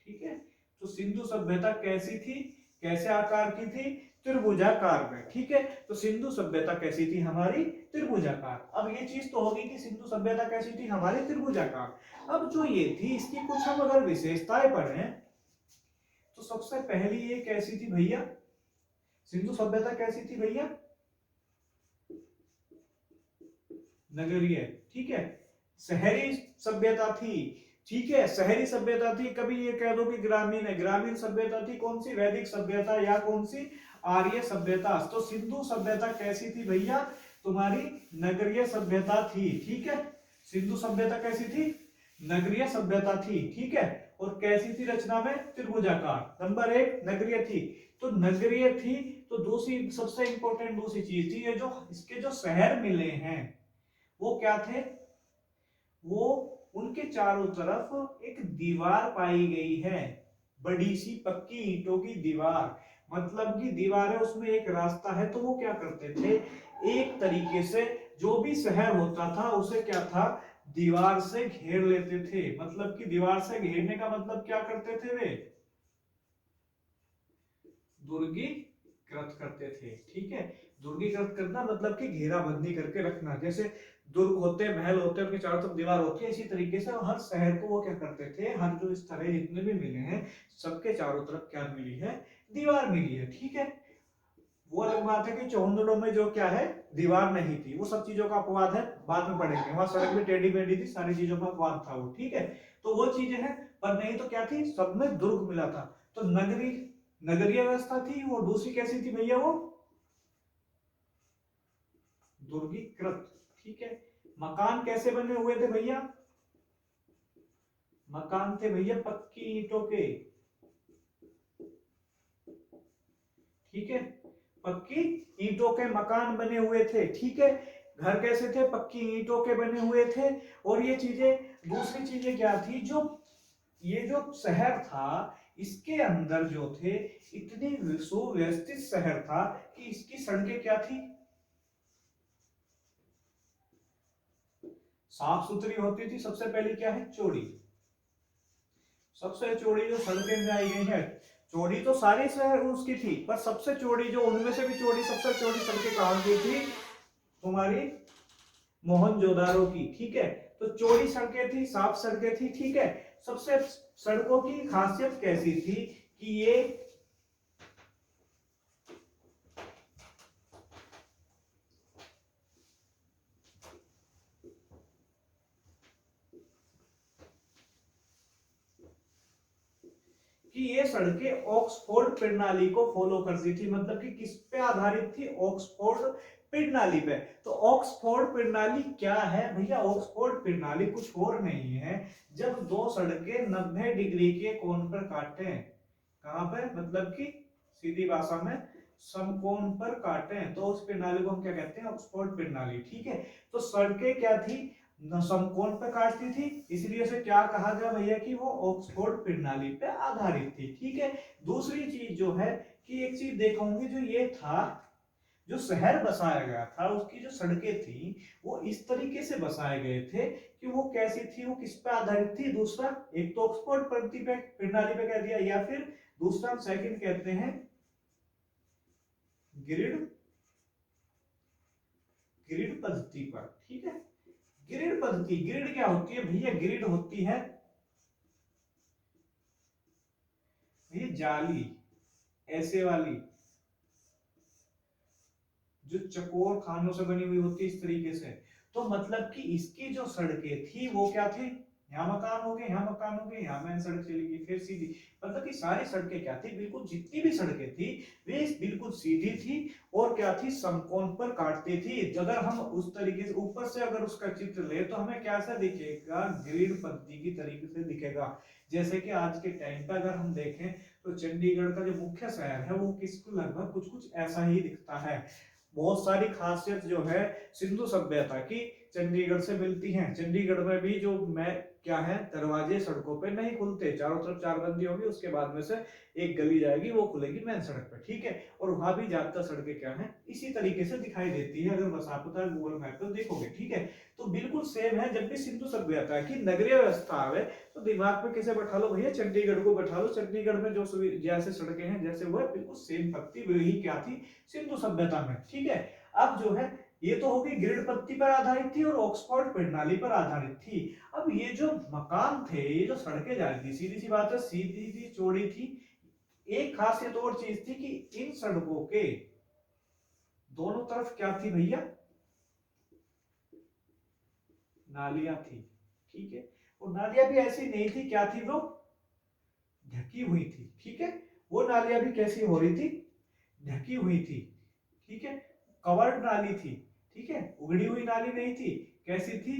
ठीक है, तो सिंधु सभ्यता कैसी थी? कैसे आकार की थी? त्रिभुजाकार में। ठीक है, तो सिंधु सभ्यता कैसी थी हमारी? त्रिभुजाकार। अब ये चीज तो होगी कि सिंधु सभ्यता कैसी थी हमारी? त्रिभुजाकार। अब जो ये थी इसकी कुछ हम अगर विशेषताएं पढ़ें तो सबसे पहली ये कैसी थी भैया? सिंधु सभ्यता कैसी थी भैया? नगरीय। ठीक है, शहरी सभ्यता थी। ठीक है, शहरी सभ्यता थी। कभी ये कह दो कि ग्रामीण है, ग्रामीण सभ्यता थी। कौन सी? वैदिक सभ्यता या कौन सी? आर्य सभ्यता। तो सिंधु सभ्यता कैसी थी भैया? तुम्हारी नगरीय सभ्यता थी। ठीक है, सिंधु सभ्यता कैसी थी? नगरीय सभ्यता थी। ठीक है, और कैसी थी रचना में? त्रिभुजाकार। नंबर एक, नगरीय थी। तो नगरीय थी। तो दूसरी सबसे इंपॉर्टेंट दूसरी चीज थी, ये जो इसके जो शहर मिले हैं वो क्या थे? वो उनके चारों तरफ एक दीवार पाई गई है, बड़ी सी पक्की ईंटों की दीवार। मतलब कि दीवार है, उसमें एक रास्ता है। तो वो क्या करते थे, एक तरीके से जो भी शहर होता था उसे क्या था? दीवार से घेर लेते थे। मतलब कि दीवार से घेरने का मतलब क्या करते थे वे? दुर्गीकृत करते थे। ठीक है, दुर्गीकृत करना मतलब कि घेराबंदी करके रखना। जैसे दुर्ग होते, महल होते, उनके चारों तरफ दीवार होती है, इसी तरीके से हर शहर को वो क्या करते थे, हर जो इस तरह जितने भी मिले हैं सबके चारों तरफ क्या मिली है? दीवार मिली है। ठीक है, वो अलग बात है कि चौहंदड़ों में जो क्या है, दीवार नहीं थी। वो सब चीजों का अपवाद है, बाद में पढ़ेंगे। वहां सड़क भी टेढ़ी मेढ़ी थी, सारी चीजों का अपवाद था वो। ठीक है, तो वो चीजें हैं। पर नहीं तो क्या थी, सब में दुर्ग मिला था। तो नगरी नगरीय व्यवस्था थी। और दूसरी कैसी थी भैया? वो दुर्गीकृत। ठीक है, मकान कैसे बने हुए थे भैया? मकान थे भैया पक्की ईंटों के। ठीक है, पक्की ईंटों के मकान बने हुए थे। ठीक है, घर कैसे थे? पक्की ईंटों के बने हुए थे। और ये चीजें, दूसरी चीजें क्या थी, जो ये जो शहर था इसके अंदर जो थे इतनी सुव्यवस्थित शहर था कि इसकी सड़कें क्या थी? साफ सुथरी होती थी। सबसे पहले क्या है, चौड़ी। सबसे चौड़ी जो सड़कें में आई गई है, चौड़ी तो सारी शहर उसकी थी, पर सबसे चौड़ी जो उनमें से भी चौड़ी, सबसे चौड़ी सड़कें कहाँ की थी, तुम्हारी मोहनजोदारो की। ठीक है, तो चौड़ी सड़कें थी, साफ सड़कें थी। ठीक है, सबसे सड़कों की खासियत कैसी थी कि ये सड़कें ऑक्सफोर्ड प्रणाली को फॉलो करती थी। मतलब कि किस पे आधारित थी, ऑक्सफोर्ड प्रणाली पे। तो ऑक्सफोर्ड प्रणाली क्या है भैया, ऑक्सफोर्ड प्रणाली कुछ और नहीं है, जब दो सड़कें 90 डिग्री के कोण पर काटे, कहां पे, मतलब कि सीधी भाषा में समकोण पर काटे, तो उस प्रणाली को हम क्या कहते हैं, ऑक्सफोर्ड प्रणाली। ठीक है, तो सड़कें क्या थी, समकोण पे काटती थी, इसलिए उसे क्या कहा गया भैया कि वो ऑक्सफोर्ड प्रणाली पे आधारित थी। ठीक है, दूसरी चीज जो है कि एक चीज देखोगे, जो ये था, जो शहर बसाया गया था, उसकी जो सड़कें थी वो इस तरीके से बसाए गए थे कि वो कैसी थी, वो किस पे आधारित थी। दूसरा, एक तो ऑक्सफोर्ड प्रणाली पे कह दिया, या फिर दूसरा हम सेकंड कहते हैं ग्रिड ग्रिड पद्धति पर। ठीक है, ग्रिड पद्धति, ग्रिड क्या होती है भैया, ग्रिड होती है ये जाली, ऐसे वाली, जो चकोर खानों से बनी हुई होती है इस तरीके से। तो मतलब कि इसकी जो सड़कें थी वो क्या थी, यहाँ मकान हो गए, यहाँ मकान हो गए, यहाँ मेन सड़क चलेगी, फिर सीधी। मतलब कि सारी सड़कें क्या थी, बिल्कुल जितनी भी सड़कें थी वे बिल्कुल सीधी थी, और क्या थी, समकोण पर काटती थी। अगर हम उस तरीके से ऊपर से अगर उसका चित्र ले तो हमें कैसा दिखेगा, ग्रिड पद्धति की तरीके से दिखेगा। जैसे कि आज के टाइम पर अगर हम देखें तो चंडीगढ़ का जो मुख्य शहर है वो किसको लगभग कुछ कुछ ऐसा ही दिखता है। बहुत सारी खासियत जो है सिंधु सभ्यता की चंडीगढ़ से मिलती हैं। चंडीगढ़ में भी जो मैं क्या है, दरवाजे सड़कों पे नहीं खुलते, चारों तरफ चार बंदी होगी, उसके बाद में से एक गली जाएगी, वो खुलेगी मेन सड़क पे। ठीक है, और वहां भी ज्यादातर सड़कें क्या है, इसी तरीके से दिखाई देती है, अगर बस आप गूगल मैप पे देखोगे। ठीक है, तो बिल्कुल सेम है। जब भी सिंधु सभ्यता की नगरीय व्यवस्था आवे तो दिमाग में किसे बैठा लो भैया, चंडीगढ़ को बैठा लो। चंडीगढ़ में जो जैसे सड़कें हैं जैसे वो है, बिल्कुल सेम पत्ती वही क्या थी, सिंधु सभ्यता में। ठीक है, अब जो है ये तो होगी ग्रिड पद्धति पर आधारित थी और ऑक्सफोर्ड प्रणाली पर आधारित थी। अब ये जो मकान थे, ये जो सड़कें जा रही थी, सीधी सी बात है, सीधी थी, चौड़ी थी। एक खासियत और चीज थी कि इन सड़कों के दोनों तरफ क्या थी भैया, नालियां थी। ठीक है, और नालियां भी ऐसी नहीं थी, क्या थी वो, ढकी हुई थी। ठीक है, वो नालियां भी कैसी हो रही थी, ढकी हुई थी। ठीक है, कवर्ड नाली थी। ठीक है, उगड़ी हुई नाली नहीं थी, कैसी थी,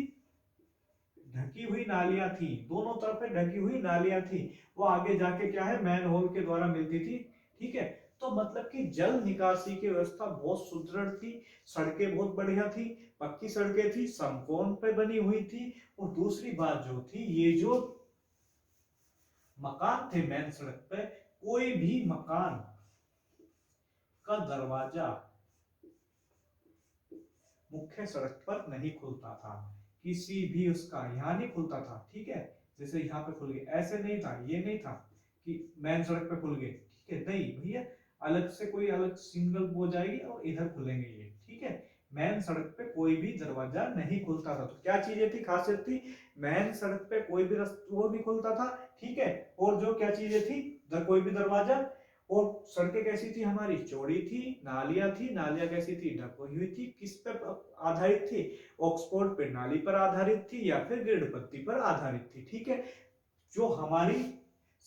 ढकी हुई नालियां थी, दोनों तरफ पे ढकी हुई नालियां थी। वो आगे जाके क्या है, मैन होल के द्वारा मिलती थी। ठीक है, तो मतलब कि जल निकासी की व्यवस्था बहुत सुदृढ़ थी, सड़कें बहुत बढ़िया थी, पक्की सड़कें थी, समकोण पे बनी हुई थी। और दूसरी बात जो थी, ये जो मकान थे मेन सड़क पे, कोई भी मकान का दरवाजा मुख्य सड़क पर नहीं खुलता था, किसी भी उसका यहाँ नहीं खुलता था। ठीक है, जैसे यहाँ पे खुल गए, ऐसे नहीं था, ये नहीं था कि मेन सड़क पे खुल गए। ठीक है, नहीं भैया, अलग से कोई अलग सिंगल हो जाएगी और इधर खुलेंगे ये। ठीक है, मेन सड़क पे कोई भी दरवाजा नहीं खुलता था। तो क्या चीजें थी, खासियत थी, मेन सड़क पे कोई भी वो नहीं खुलता था। ठीक है, और जो क्या चीजें थी, कोई भी दरवाजा, और सड़कें कैसी थी हमारी, चौड़ी थी, नालियां थी, नालियां कैसी थी, ढकी हुई थी, किस पर आधारित थी, ऑक्सफोर्ड प्रणाली पर आधारित थी या फिर ग्रिड पद्धति पर आधारित थी। ठीक है, जो हमारी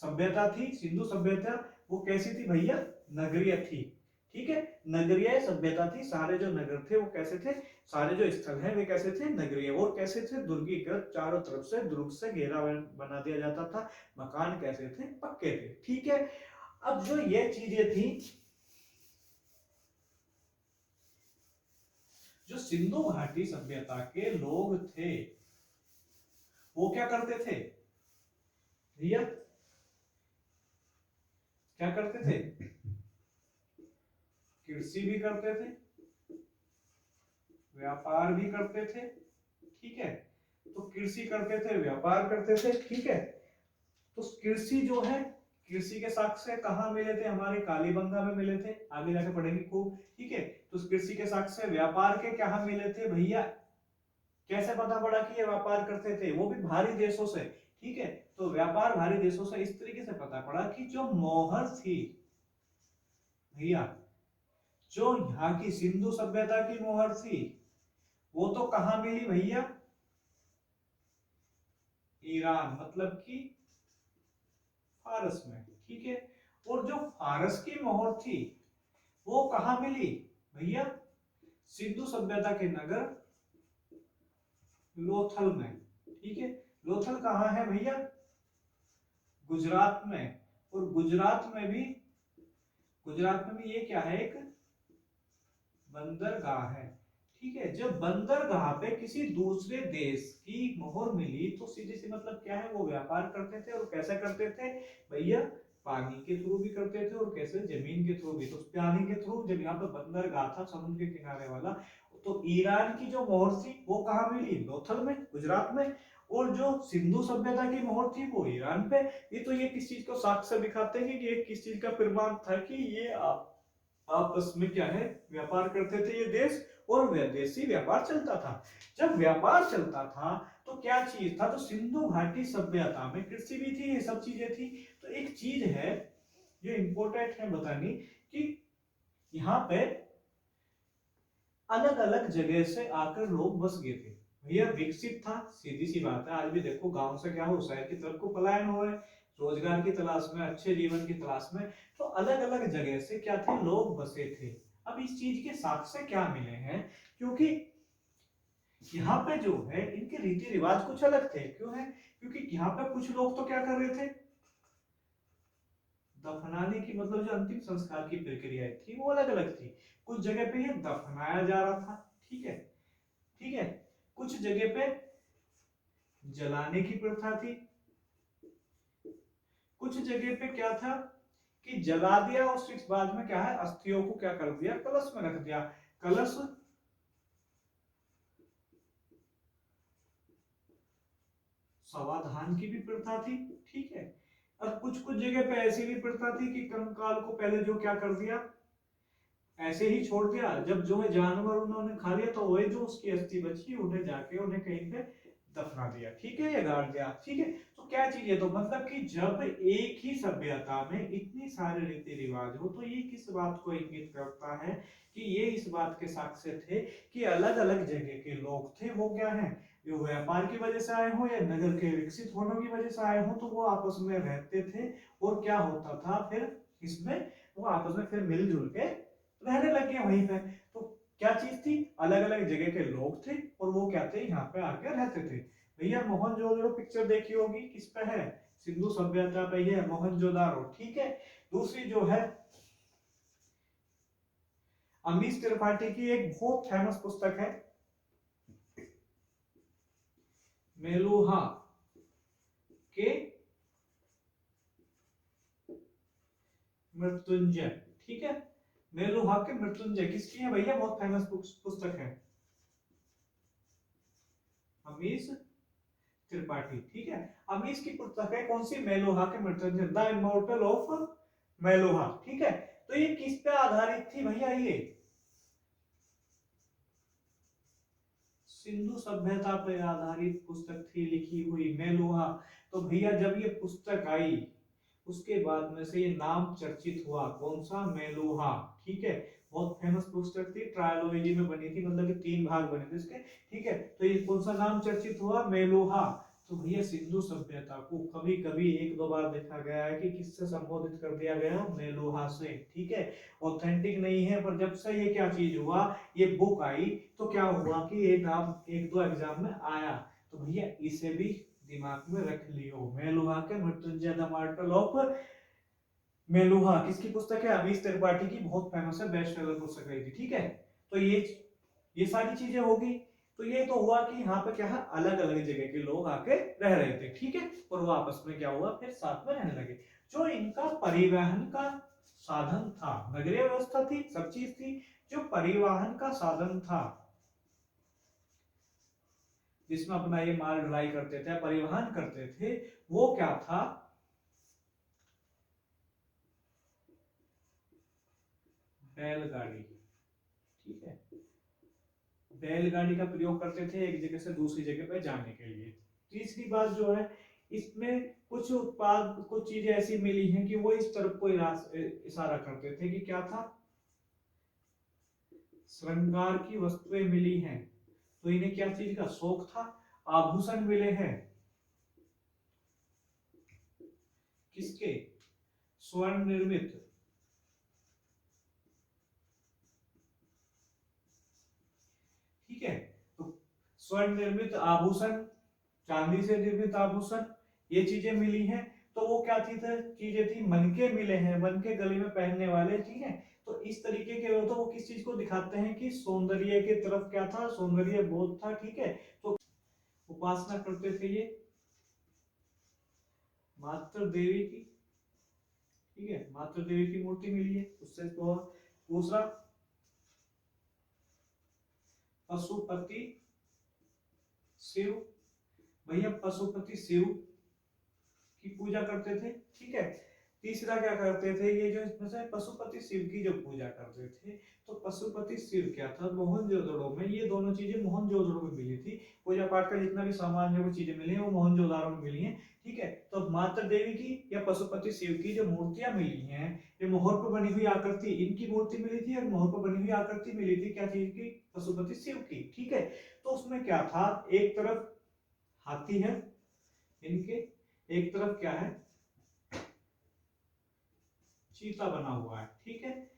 सभ्यता थी, सिंधु सभ्यता, वो कैसी थी भैया, नगरीय थी। ठीक है, नगरीय सभ्यता थी, सारे जो नगर थे वो कैसे थे, सारे जो स्थल हैं वे कैसे थे, नगरीय। और कैसे थे, दुर्गीकृत, चारों तरफ से दुर्ग से घेरा बना दिया जाता था, मकान कैसे थे, पक्के थे। ठीक है, अब जो ये चीजें थी, जो सिंधु घाटी सभ्यता के लोग थे वो क्या करते थे भैया, क्या करते थे, कृषि भी करते थे, व्यापार भी करते थे। ठीक है, तो कृषि करते थे, व्यापार करते थे, ठीक है। तो कृषि जो है, कृषि के साक्ष्य कहाँ मिले थे, हमारे कालीबंगा में मिले थे, आगे जाके पढ़ेंगे खूब, ठीक है। तो कृषि के साक्ष्य व्यापार के कहाँ मिले थे भैया, कैसे पता पड़ा कि ये व्यापार करते थे, वो भी भारी देशों से, ठीक है। तो व्यापार भारी देशों से इस तरीके से पता पड़ा कि जो मोहर थी भैया, जो यहाँ की सिंधु सभ्यता की मोहर थी, वो तो कहाँ मिली भैया, ईरान, मतलब कि फारस में, ठीक है। और जो फारस की मोहर थी वो कहाँ मिली भैया, सिंधु सभ्यता के नगर लोथल में, ठीक है। लोथल कहाँ है भैया, गुजरात में। और गुजरात में भी ये क्या है, एक बंदरगाह है, ठीक है। जब बंदरगाह पे किसी दूसरे देश की मोहर मिली तो सीधी सी मतलब क्या है, वो व्यापार करते थे। और कैसे करते थे भैया, पानी के थ्रू भी करते थे और कैसे, जमीन के थ्रू भी। तो पानी के थ्रू, जब यहाँ पे बंदरगाह था समुद्र के किनारे वाला, तो ईरान की जो मोहर थी वो कहाँ मिली, लोथल में, गुजरात में। और जो सिंधु सभ्यता की मोहर थी वो ईरान पे। ये किस चीज को साक्ष्य दिखाते हैं कि ये किस चीज का प्रमाण था कि ये आपस में क्या है, व्यापार करते थे ये देश, और विदेशी व्यापार चलता था। जब व्यापार चलता था तो क्या चीज था, तो सिंधु घाटी सभ्यता में कृषि भी थी, ये सब चीजें थी। तो एक चीज है जो इंपॉर्टेंट है बतानी, कि यहाँ पे अलग अलग जगह से आकर लोग बस गए थे भैया, विकसित था, सीधी सी बात है। आज भी देखो गांव से क्या हो, शहर की तरफ को पलायन हो है, रोजगार की तलाश में, अच्छे जीवन की तलाश में। तो अलग अलग जगह से क्या थे, लोग बसे थे। अब इस चीज के साक्ष्य क्या मिले हैं, क्योंकि यहाँ पे जो है इनके रीति रिवाज कुछ अलग थे। क्यों है, क्योंकि यहाँ पे कुछ लोग तो क्या कर रहे थे, दफनाने की, मतलब जो अंतिम संस्कार की प्रक्रिया थी वो अलग अलग थी। कुछ जगह पे ये दफनाया जा रहा था, ठीक है, ठीक है। कुछ जगह पे जलाने की प्रथा थी, कुछ जगह पे क्या था कि जला दिया और फिर बाद में क्या है, अस्थियों को क्या कर दिया, कलश में रख दिया। कलश समाधान की भी प्रथा थी, ठीक है। और कुछ कुछ जगह पे ऐसी भी प्रथा थी कि कंकाल को पहले जो क्या कर दिया, ऐसे ही छोड़ दिया, जब जो है जानवर उन्होंने खा लिया तो वही जो उसकी अस्थि बची उन्हें जाके उन्हें कहीं पे दफना दिया, ठीक है, या गाड़ दिया, ठीक है। तो क्या चीज है, तो मतलब कि जब एक ही सभ्यता में इतनी सारे रीति रिवाज हो तो ये किस बात को इंगित करता है, कि ये इस बात के साक्ष्य थे कि अलग अलग जगह के लोग थे, वो क्या है, जो व्यापार की वजह से आए हो या नगर के विकसित होने की वजह से आए हो, तो वो आपस में रहते थे। और क्या होता था फिर इसमें, वो आपस में फिर मिलजुल के रहने लग गए वहीं पे। तो क्या चीज थी, अलग अलग जगह के लोग थे और वो क्या थे, यहाँ पे आके रहते थे। भैया मोहनजोदड़ो पिक्चर देखी होगी, किस पे है, सिंधु सभ्यता पे ही है, मोहनजोदारो, ठीक है। दूसरी जो है अमीश त्रिपाठी की एक बहुत फेमस पुस्तक है, मेलुहा के मृत्युंजय, ठीक है। मेलुहा के मृत्युंजय किसकी है भैया, बहुत फेमस पुस्तक है, अमीश त्रिपाठी, ठीक है। अमीश की पुस्तक है कौन सी, मेलुहा के Mrityunjay, the immortal of Meluha, ठीक है। तो ये किस पे आधारित थी भैया, ये सिंधु सभ्यता पर आधारित पुस्तक थी, लिखी हुई मेलुहा। तो भैया जब ये पुस्तक आई उसके बाद में से ये नाम चर्चित हुआ, कौन सा, मेलुहा, ठीक है। बहुत फेमस पुस्तक थी, ट्रायोलॉजी में बनी थी, मतलब कि 3 भाग बने थे इसके, ठीक है। तो ये कौन सा नाम चर्चित हुआ, मेलुहा। तो भैया सिंधु सभ्यता को कभी कभी 1-2 बार देखा गया है कि किससे संबोधित कर दिया गया, मेलुहा से, ठीक है। ऑथेंटिक नहीं है, पर जब से ये क्या चीज हुआ, ये बुक आई, तो क्या हुआ कि ये नाम 1-2 एग्जाम में आया। तो भैया इसे भी दिमाग में रख लियो, मेलुहा के Mrityunjay the mortal of Meluha किसकी पुस्तक है, अमीश त्रिपाठी की, बहुत फेमस है, बेस्ट सेलर पुस्तक रही थी, ठीक है। तो ये सारी चीजें होगी। तो ये तो हुआ कि यहाँ पे क्या है, अलग अलग जगह के लोग आके रह रहे थे, ठीक है। और वो आपस में क्या हुआ, फिर साथ में रहने लगे। जो इनका परिवहन का साधन था, नगरीय व्यवस्था थी, सब चीज थी, जो परिवहन का साधन था जिसमें अपना ये माल ढुलाई करते थे, परिवहन करते थे, वो क्या था? बैलगाड़ी। ठीक है, बैलगाड़ी का प्रयोग करते थे एक जगह से दूसरी जगह पर जाने के लिए। तीसरी बात जो है, इसमें कुछ उत्पाद, कुछ चीजें ऐसी मिली हैं कि वो इस तरफ को इशारा करते थे कि क्या था? श्रृंगार की वस्तुएं मिली हैं। तो इन्हें क्या चीज का शौक था? आभूषण मिले हैं। किसके? स्वर्ण निर्मित। ठीक है, तो स्वर्ण निर्मित आभूषण, चांदी से निर्मित आभूषण, ये चीजें मिली हैं। तो वो क्या थी? चीजें थी, मनके मिले हैं, मनके गले में पहनने वाले। ठीक है, तो इस तरीके के तो वो किस चीज को दिखाते हैं कि सौंदर्य के तरफ क्या था? सौंदर्य बोध था। ठीक है, तो उपासना करते थे ये मातृ देवी की। ठीक है, मातृ देवी की मूर्ति मिली है उससे। तो दूसरा, पशुपति शिव। भैया पशुपति शिव की पूजा करते थे। ठीक है, तीसरा क्या करते थे? ये जो इसमें से पशुपति शिव की जो पूजा करते थे, तो पशुपति शिव क्या था? मोहनजोदड़ो में ये दोनों चीजें मोहनजोदड़ो में मिली थी। पूजा पाठ का जितना भी सामान है, वो चीजें मिली है, वो मोहनजोदड़ो में मिली है। ठीक है, तो माता देवी की या पशुपति शिव की जो मूर्तियां मिली हैं, ये मोहर पर बनी हुई आकृति, इनकी मूर्ति मिली थी, और मोहर पर बनी हुई आकृति मिली थी क्या चीज की? पशुपति शिव की। ठीक है, तो उसमें क्या था? एक तरफ हाथी है इनके, एक तरफ क्या है? चीता बना हुआ है। ठीक है,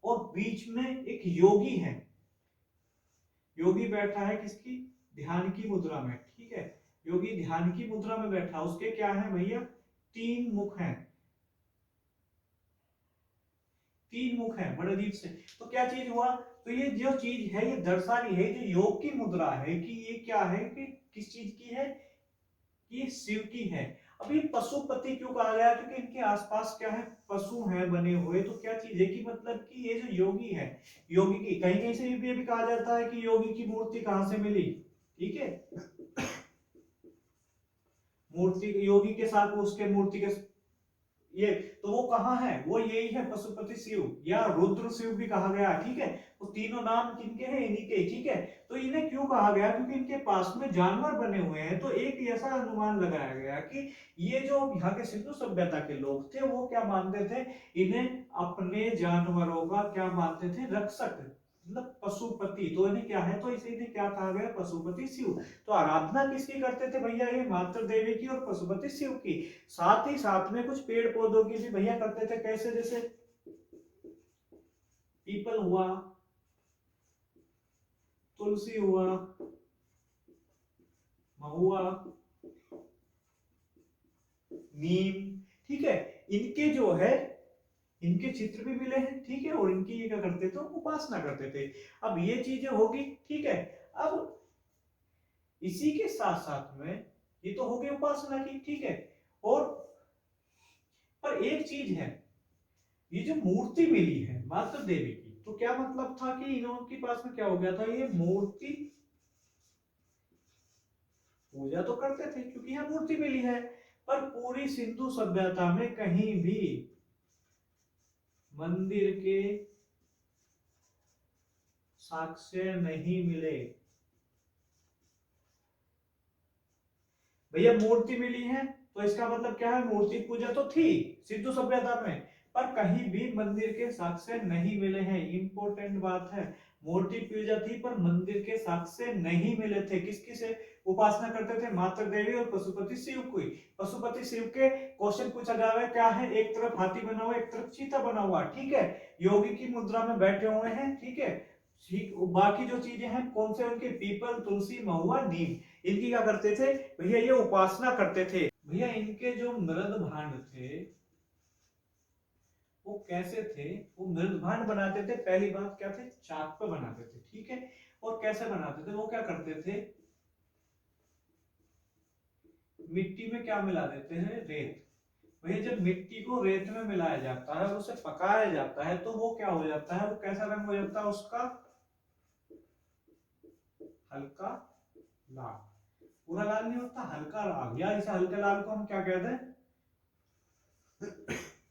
और बीच में एक योगी है। योगी बैठा है किसकी? ध्यान की मुद्रा में। ठीक है, योगी ध्यान की मुद्रा में बैठा, उसके क्या है भैया? 3 मुख हैं। 3 मुख हैं, बड़े अजीब से। तो क्या चीज हुआ? तो ये जो चीज है, ये दर्शा रही है, जो योग की मुद्रा है, कि ये क्या है, कि किस चीज की है? ये शिव की है। अब ये पशुपति क्यों कहा गया? क्योंकि इनके आसपास क्या है? पशु हैं बने हुए। तो क्या चीज है कि मतलब कि ये जो योगी है, योगी की कहीं कहीं से ये भी कहा जाता है कि योगी की मूर्ति कहां से मिली। ठीक है, मूर्ति योगी के साथ उसके मूर्ति के ये, तो वो कहाँ है? वो यही है, पशुपति शिव या रुद्र शिव भी कहा गया। ठीक है, तो तीनों नाम किनके हैं? इन्हीं के। ठीक है, तो इन्हें क्यों कहा गया? क्योंकि इनके पास में जानवर बने हुए हैं। तो एक ऐसा अनुमान लगाया गया कि ये जो यहाँ के सिंधु सभ्यता के लोग थे, वो क्या मानते थे? इन्हें अपने जानवरों का क्या मानते थे? रक्षक, मतलब पशुपति। तो इन्हें क्या है? तो इसे इन्हें क्या कहा गया? पशुपति शिव। तो आराधना किसकी करते थे भैया? ये मातृ देवी की और पशुपति शिव की। साथ ही साथ में कुछ पेड़ पौधों की भी भैया करते थे। कैसे? जैसे पीपल हुआ, तुलसी हुआ, महुआ, नीम। ठीक है, इनके जो है, इनके चित्र भी मिले हैं। ठीक है, और इनकी ये क्या करते थे? उपासना करते थे। अब ये चीजें होगी। ठीक है, अब इसी के साथ साथ में ये तो हो गई उपासना की। ठीक है, और पर एक चीज है, ये जो मूर्ति मिली है माता देवी की, तो क्या मतलब था कि इनके पास में क्या हो गया था? ये मूर्ति पूजा तो करते थे क्योंकि यहाँ मूर्ति मिली है, पर पूरी सिंधु सभ्यता में कहीं भी मंदिर के साक्ष्य नहीं मिले। भैया मूर्ति मिली है, तो इसका मतलब क्या है? मूर्ति पूजा तो थी सिंधु सभ्यता में, पर कहीं भी मंदिर के साक्ष्य नहीं मिले हैं। इंपॉर्टेंट बात है, मूर्ति पूजा थी पर मंदिर के साक्ष्य नहीं मिले थे। किसकी से उपासना करते थे? माता देवी और पशुपति शिव की। पशुपति शिव के क्वेश्चन पूछा जा रहा है, क्या है? एक तरफ हाथी बना हुआ, एक तरफ चीता बना हुआ। ठीक है, योगी की मुद्रा में बैठे हुए हैं। ठीक है, ठीक, बाकी जो चीजें हैं कौन से? उनके पीपल, तुलसी, महुआ, नीम, इनकी क्या करते थे भैया? ये उपासना करते थे। भैया इनके जो मृद भांड थे, वो कैसे थे? वो मृद भांड बनाते थे, पहली बात क्या थे? चाक पे बनाते थे। ठीक है, और कैसे बनाते थे? वो क्या करते थे? मिट्टी में क्या मिला देते हैं? रेत। भैया जब मिट्टी को रेत में मिलाया जाता है, उसे पकाया जाता है, तो वो क्या हो जाता है? वो कैसा रंग हो जाता है उसका? हल्का लाल, पूरा लाल नहीं होता, हल्का लाल, या इसे हल्के लाल को हम क्या कहते हैं,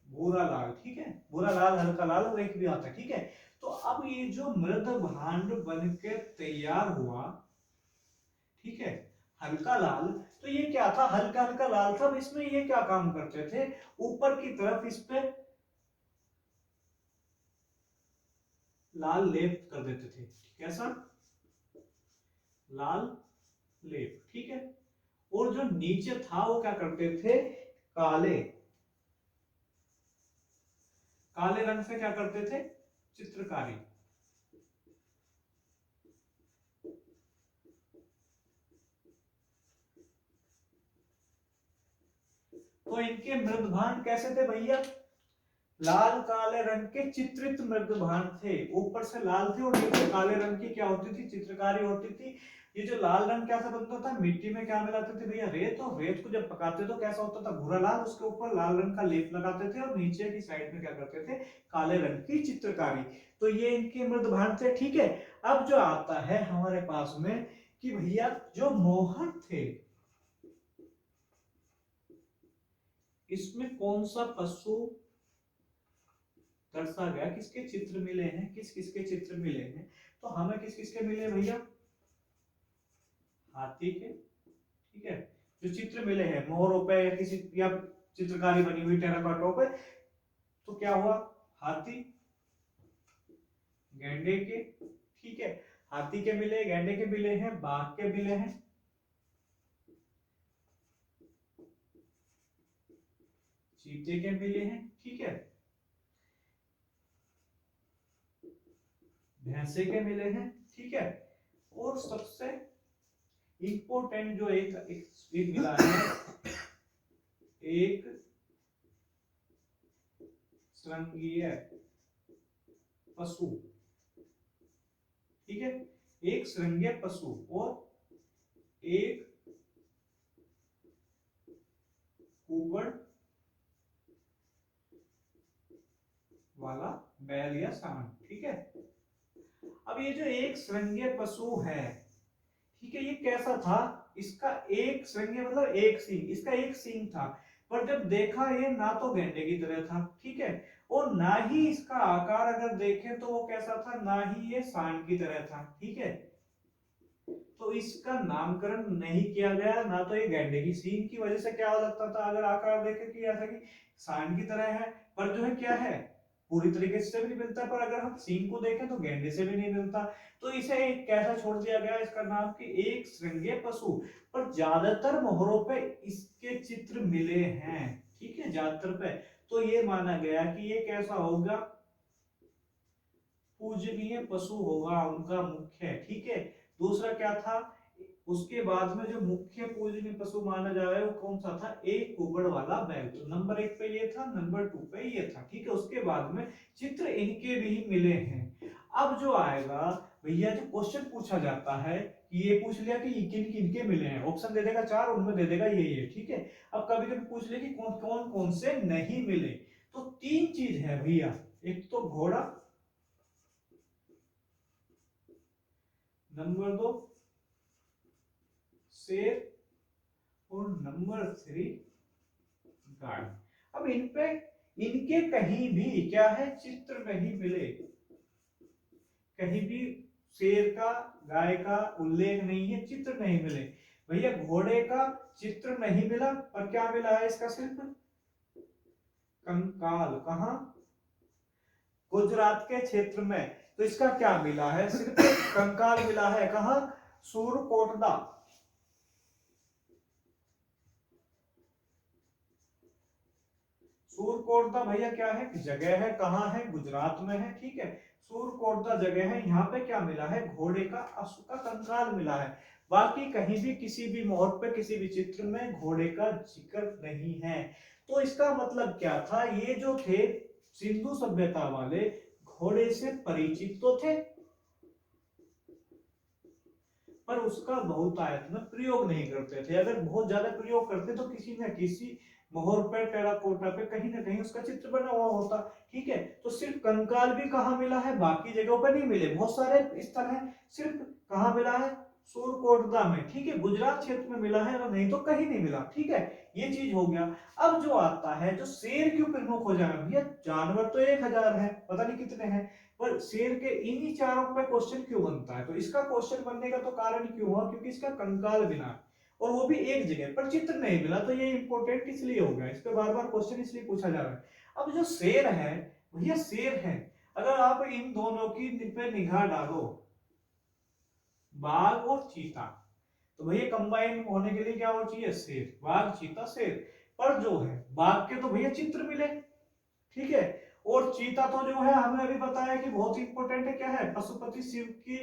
भूरा लाल। ठीक है, भूरा लाल, हल्का लाल, और एक भी आता है। ठीक है, तो अब ये जो मृद भांड बन के तैयार हुआ, ठीक है, हल्का लाल, तो ये क्या था, हल्का हल्का लाल था। इसमें ये क्या काम करते थे, ऊपर की तरफ इस पे लाल लेप कर देते थे। कैसा, लाल लेप। ठीक है, और जो नीचे था वो क्या करते थे, काले काले रंग से क्या करते थे, चित्रकारी। तो इनके मृदभांड कैसे थे भैया, लाल काले रंग के चित्रित मृदभांड थे। ऊपर से लाल थे और नीचे काले रंग की क्या होती थी, चित्रकारी होती थी। ये जो लाल रंग कैसा बनता था, मिट्टी में क्या मिलाते थे भैया, रेत, और रेत को जब पकाते तो कैसा होता था, भूरा लाल, उसके ऊपर लाल रंग का लेप लगाते थे और नीचे की साइड में क्या करते थे, काले रंग की चित्रकारी। तो ये इनके मृदभांड थे। ठीक है, अब जो आता है हमारे पास में कि भैया जो मोहर थे, इसमें कौन सा पशु दर्शा गया, किसके चित्र मिले हैं, किस किसके चित्र मिले हैं, तो हमें किस किसके मिले भैया, हाथी के। ठीक है, जो चित्र मिले हैं मोहरों पे या किसी या चित्रकारी बनी हुई टेराकोटा पे, तो क्या हुआ, हाथी, गैंडे के। ठीक है, हाथी के मिले, गैंडे के मिले हैं, बाघ के मिले हैं, चीते के मिले हैं। ठीक है, भैंसे के मिले हैं। ठीक है, और सबसे इंपोर्टेंट जो एक मिला है, एक श्रृंगीय पशु। ठीक है, एक श्रृंगीय पशु और एक कुबड़ वाला बैल या सांड। ठीक है, अब ये जो एक श्रृंगीय पशु है, ठीक है, ये कैसा था, इसका एक श्रृंगीय मतलब एक सींग, इसका एक सींग था, पर जब देखा ये ना तो गेंडे की तरह था, ठीक है, और ना ही इसका आकार अगर देखें तो वो कैसा था, ना ही ये सांड की तरह था। ठीक है, तो इसका नामकरण नहीं किया गया, ना तो ये गैंडे की सींग की वजह से क्या हो लगता था अगर आकार देखे कि ऐसा कि सांड की तरह है, पर जो है क्या है, पूरी तरीके से भी नहीं मिलता, पर अगर हम सींग को देखें तो गैंडे से भी नहीं मिलता। तो इसे एक कैसा छोड़ दिया गया, इसका नाम कि एक श्रृंगीय पशु। पर ज्यादातर मोहरों पे इसके चित्र मिले हैं। ठीक है, ज्यादातर पे, तो ये माना गया कि ये कैसा होगा, पूजनीय पशु होगा उनका मुख्य। ठीक है, दूसरा क्या था, उसके बाद में जो मुख्य पूजनीय पशु माना जा रहा है वो कौन सा था, एक कुबड़ वाला बैल। तो नंबर 1 पे ये था, नंबर 2 पे ये था। ठीक है, उसके बाद में चित्र इनके भी मिले हैं। अब जो आएगा भैया, जो क्वेश्चन पूछा जाता है कि ये पूछ लिया कि किन किन के मिले हैं, ऑप्शन दे देगा 4, उनमें दे देगा ये। ठीक है, अब कभी कभी पूछ ले कि कौन कौन कौन से नहीं मिले, तो 3 चीज है भैया, एक तो घोड़ा, नंबर 2 शेर, और नंबर 3 गाय। अब इन पे इनके कहीं भी क्या है, चित्र नहीं मिले, कहीं भी शेर का गाय का उल्लेख नहीं है, चित्र नहीं मिले। भैया घोड़े का चित्र नहीं मिला, पर क्या मिला है इसका, सिर्फ कंकाल। कहा, गुजरात के क्षेत्र में, तो इसका क्या मिला है, सिर्फ कंकाल मिला है। कहा, सूरकोटदा। सूरकोटदा भैया क्या है, जगह है, कहाँ है, गुजरात में है। ठीक है, सूरकोटदा जगह है, यहाँ पे क्या मिला है, घोड़े का अश्व का कंकाल मिला है। बाकी कहीं भी किसी भी मोहर पे किसी भी चित्र में घोड़े का जिक्र नहीं है। तो इसका मतलब क्या था, ये जो थे सिंधु सभ्यता वाले घोड़े से परिचित तो थे, पर उसका बहुतायत में प्रयोग नहीं करते थे। अगर बहुत ज्यादा प्रयोग करते तो किसी न किसी मोहर पे, टेराकोटा पे कहीं ना कहीं उसका चित्र बना हुआ होता। ठीक है, तो सिर्फ कंकाल भी कहाँ मिला है, बाकी जगहों पर नहीं मिले, बहुत सारे स्थल हैं, सिर्फ कहाँ मिला है, सूरकोटदा में, ठीक है, गुजरात क्षेत्र में मिला है, और नहीं तो कहीं नहीं मिला, ठीक है। ये चीज हो गया। अब जो आता है, जो शेर क्यों प्रमुख हो जाएगा भैया, जानवर तो 1000 है, पता नहीं कितने हैं, पर शेर के इन्हीं चारों पे क्वेश्चन क्यों बनता है? तो इसका क्वेश्चन बनने का तो कारण क्यों हुआ, क्योंकि इसका कंकाल मिला, और वो भी एक जगह पर, चित्र नहीं मिला, तो ये इंपॉर्टेंट इसलिए हो गया, इस पे बार बार क्वेश्चन इसलिए पूछा जा रहा है। अब जो शेर है भैया, शेर है, अगर आप इन दोनों की पे निगाह डालो, बाघ और चीता, तो भैया कंबाइन होने के लिए क्या हो चाहिए, शेर, बाघ चीता शेर। पर जो है बाघ के तो भैया चित्र मिले, ठीक है, और चीता तो जो है हमें अभी बताया कि बहुत इंपॉर्टेंट है, क्या है, पशुपति शिव की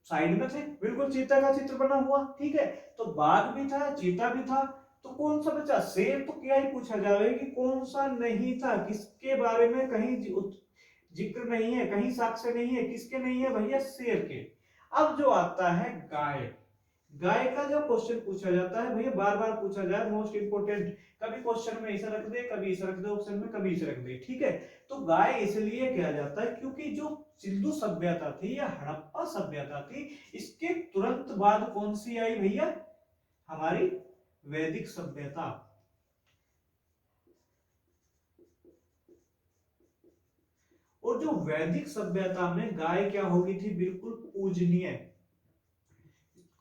साइड में थे, बिल्कुल चीता का चित्र बना हुआ, ठीक है। तो बाघ भी था, चीता भी था, तो कौन सा बचा, शेर, तो क्या ही पूछा जाए कि कौन सा नहीं था, किसके बारे में कहीं जिक्र नहीं है, कहीं साक्ष्य नहीं है, किसके नहीं है भैया, शेर के। अब जो आता है गाय, गाय का जो क्वेश्चन पूछा जाता है भैया, बार बार पूछा जाए, मोस्ट इंपोर्टेंट, कभी क्वेश्चन में इसे रख दे, कभी इसे रख दे ऑप्शन में, कभी इसे रख दे, ठीक है। तो गाय इसलिए किया जाता है क्योंकि जो सिंधु सभ्यता थी या हड़प्पा सभ्यता थी, इसके तुरंत बाद कौन सी आई भैया, हमारी वैदिक सभ्यता। और जो वैदिक सभ्यता में गाय क्या हो गई थी, बिल्कुल पूजनीय,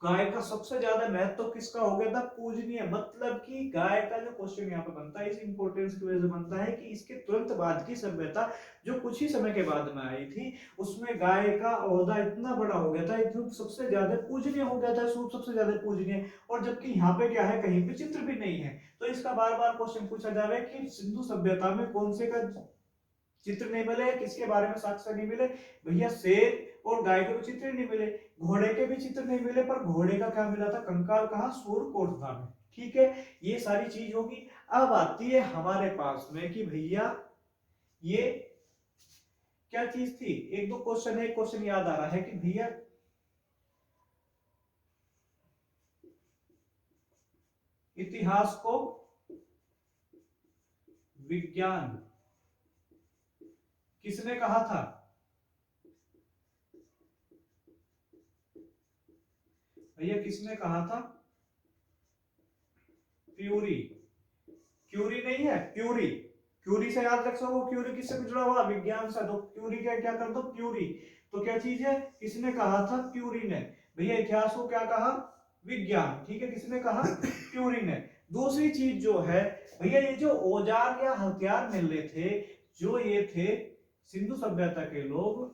गाय का सबसे ज्यादा महत्व तो किसका हो गया था, पूजनीय, मतलब कि गाय का जो क्वेश्चन यहाँ पे बनता है, इस इंपोर्टेंस की वजह से बनता है कि इसके तुरंत बाद की सभ्यता जो कुछ ही समय के बाद में आई थी, उसमें गाय का ओहदा इतना बड़ा हो गया था, इतना सबसे ज्यादा पूजनीय हो गया था, सबसे ज्यादा पूजनीय। और जबकि यहाँ पे क्या है, कहीं पे चित्र भी नहीं है, तो इसका बार बार क्वेश्चन पूछा जा रहा है कि सिंधु सभ्यता में कौन से का चित्र नहीं मिले, किसके बारे में साक्ष्य नहीं मिले भैया, शेर और गाय के भी चित्र नहीं मिले, घोड़े के भी चित्र नहीं मिले, पर घोड़े का क्या मिला था, कंकाल, कहा, सूरकोटदा में, ठीक है। ये सारी चीज होगी। अब आती है हमारे पास में कि भैया ये क्या चीज थी, एक दो क्वेश्चन है, क्वेश्चन याद आ रहा है कि भैया इतिहास को विज्ञान किसने कहा था, भैया किसने कहा था, प्यूरी, क्यूरी नहीं है, प्यूरी, क्यूरी से याद रख सको, क्यूरी किससे जुड़ा हुआ, विज्ञान से, तो क्यूरी का क्या कर दो, प्यूरी, तो क्या चीज है, किसने कहा था, प्यूरी ने। भैया इतिहास को क्या कहा, विज्ञान, ठीक है, किसने कहा, प्यूरी ने। दूसरी चीज जो है भैया, ये जो औजार या हथियार मिल रहे थे, जो ये थे, सिंधु सभ्यता के लोग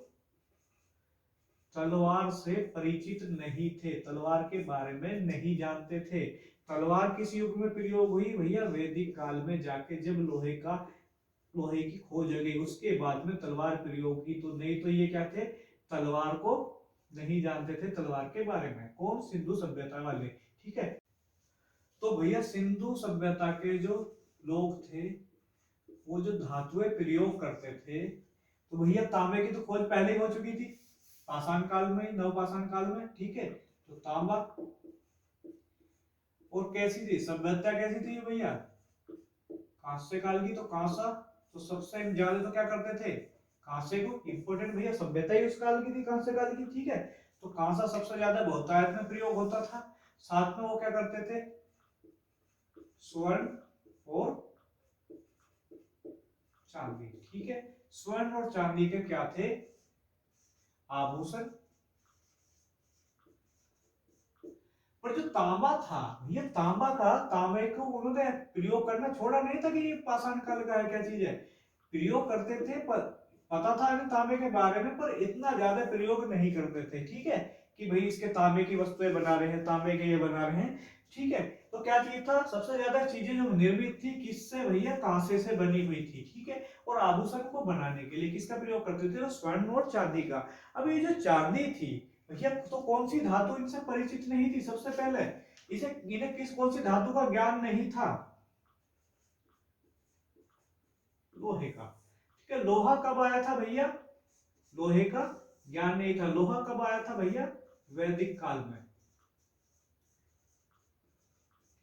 तलवार से परिचित नहीं थे, तलवार के बारे में नहीं जानते थे। तलवार किस युग में प्रयोग हुई भैया, वैदिक काल में जाके, जब लोहे की खोज हो गई, उसके बाद में तलवार प्रयोग की। तो नहीं तो ये क्या थे, तलवार को नहीं जानते थे, तलवार के बारे में, कौन, सिंधु सभ्यता वाले, ठीक है। तो भैया सिंधु सभ्यता के जो लोग थे, वो जो धातुएं प्रयोग करते थे, तो भैया तांबे की तो खोज पहले ही हो चुकी थी, पाषाण काल में, नवपाषाण काल में, ठीक है। तो तांबा, और कैसी थी सभ्यता, कैसी थी भैया, कांस्य काल की, तो कांसा, तो सबसे ज्यादा तो क्या करते थे, कांसे को, इंपोर्टेंट भैया, सभ्यता ही उस काल की थी, कांस्य काल की, ठीक है। तो कांसा सबसे ज्यादा बहुतायत में प्रयोग होता था। साथ में वो क्या करते थे, स्वर्ण और चांदी, ठीक है। स्वर्ण और चांदी के क्या थे, आभूषण। पर जो तांबा था ये, तांबे को उन्होंने प्रयोग करना छोड़ा नहीं था कि ये पाषाण काल का है, क्या चीज है, प्रयोग करते थे, पर पता था इन्हें तांबे के बारे में, पर इतना ज्यादा प्रयोग नहीं करते थे, ठीक है, कि भाई इसके तांबे की वस्तुएं बना रहे हैं, तांबे के ये बना रहे हैं, ठीक है। तो क्या चीज था, सबसे ज्यादा चीजें जो निर्मित थी किससे भैया, कांसे से बनी हुई थी, ठीक है। और आभूषण को बनाने के लिए किसका प्रयोग करते थे, तो स्वर्ण और चांदी का। अब ये जो चांदी थी भैया, तो कौन सी धातु इनसे परिचित नहीं थी, सबसे पहले इसे, इन्हें कौन सी धातु का ज्ञान नहीं था, लोहे का, ठीक है। लोहा कब आया था भैया, लोहे का ज्ञान नहीं था, लोहा कब आया था भैया, वैदिक काल में,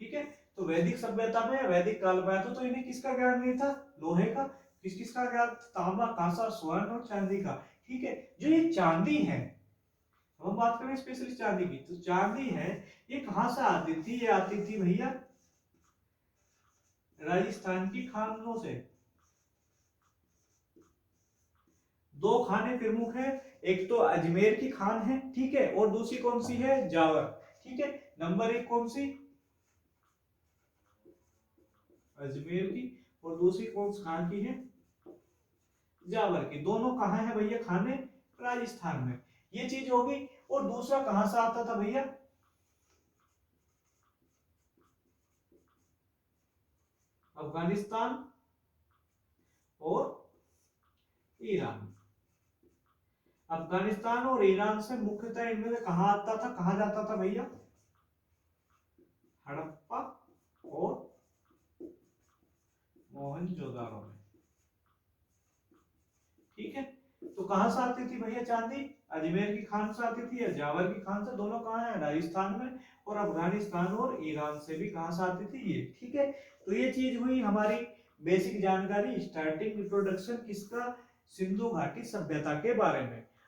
ठीक है। तो वैदिक सभ्यता में, वैदिक काल में आया था, तो इन्हें किसका ज्ञान नहीं था, लोहे का। किसका ज्ञान, तांबा, कांसा, स्वर्ण और चांदी का, ठीक है। जो ये चांदी है, हम बात करें स्पेशली चांदी की, तो चांदी है ये कहां से आती थी? ये आती थी भैया राजस्थान की खानों से। दो खाने प्रमुख है, एक तो अजमेर की खान है, ठीक है, और दूसरी कौन सी है? जावर, ठीक है। नंबर एक कौन सी? अजमेर की, और दूसरी कौन सी खान की है? जावर की। दोनों कहाँ है भैया खाने? राजस्थान में। ये चीज होगी। और दूसरा कहां से आता था भैया? अफगानिस्तान और ईरान। अफगानिस्तान और ईरान से मुख्यतः इनमें से कहां आता था, कहां जाता था भैया? हड़प्पा और मोहनजोदारो में, ठीक है। तो कहां से आती थी भैया चांदी? अजमेर की खान से आती थी या जावर की खान से? दोनों कहां है? राजस्थान में। और अफगानिस्तान और ईरान से भी कहां से आती थी? ये, ठीक है। तो ये चीज हुई हमारी बेसिक जानकारी, स्टार्टिंग इंट्रोडक्शन किसका? सिंधु घाटी सभ्यता के बारे में।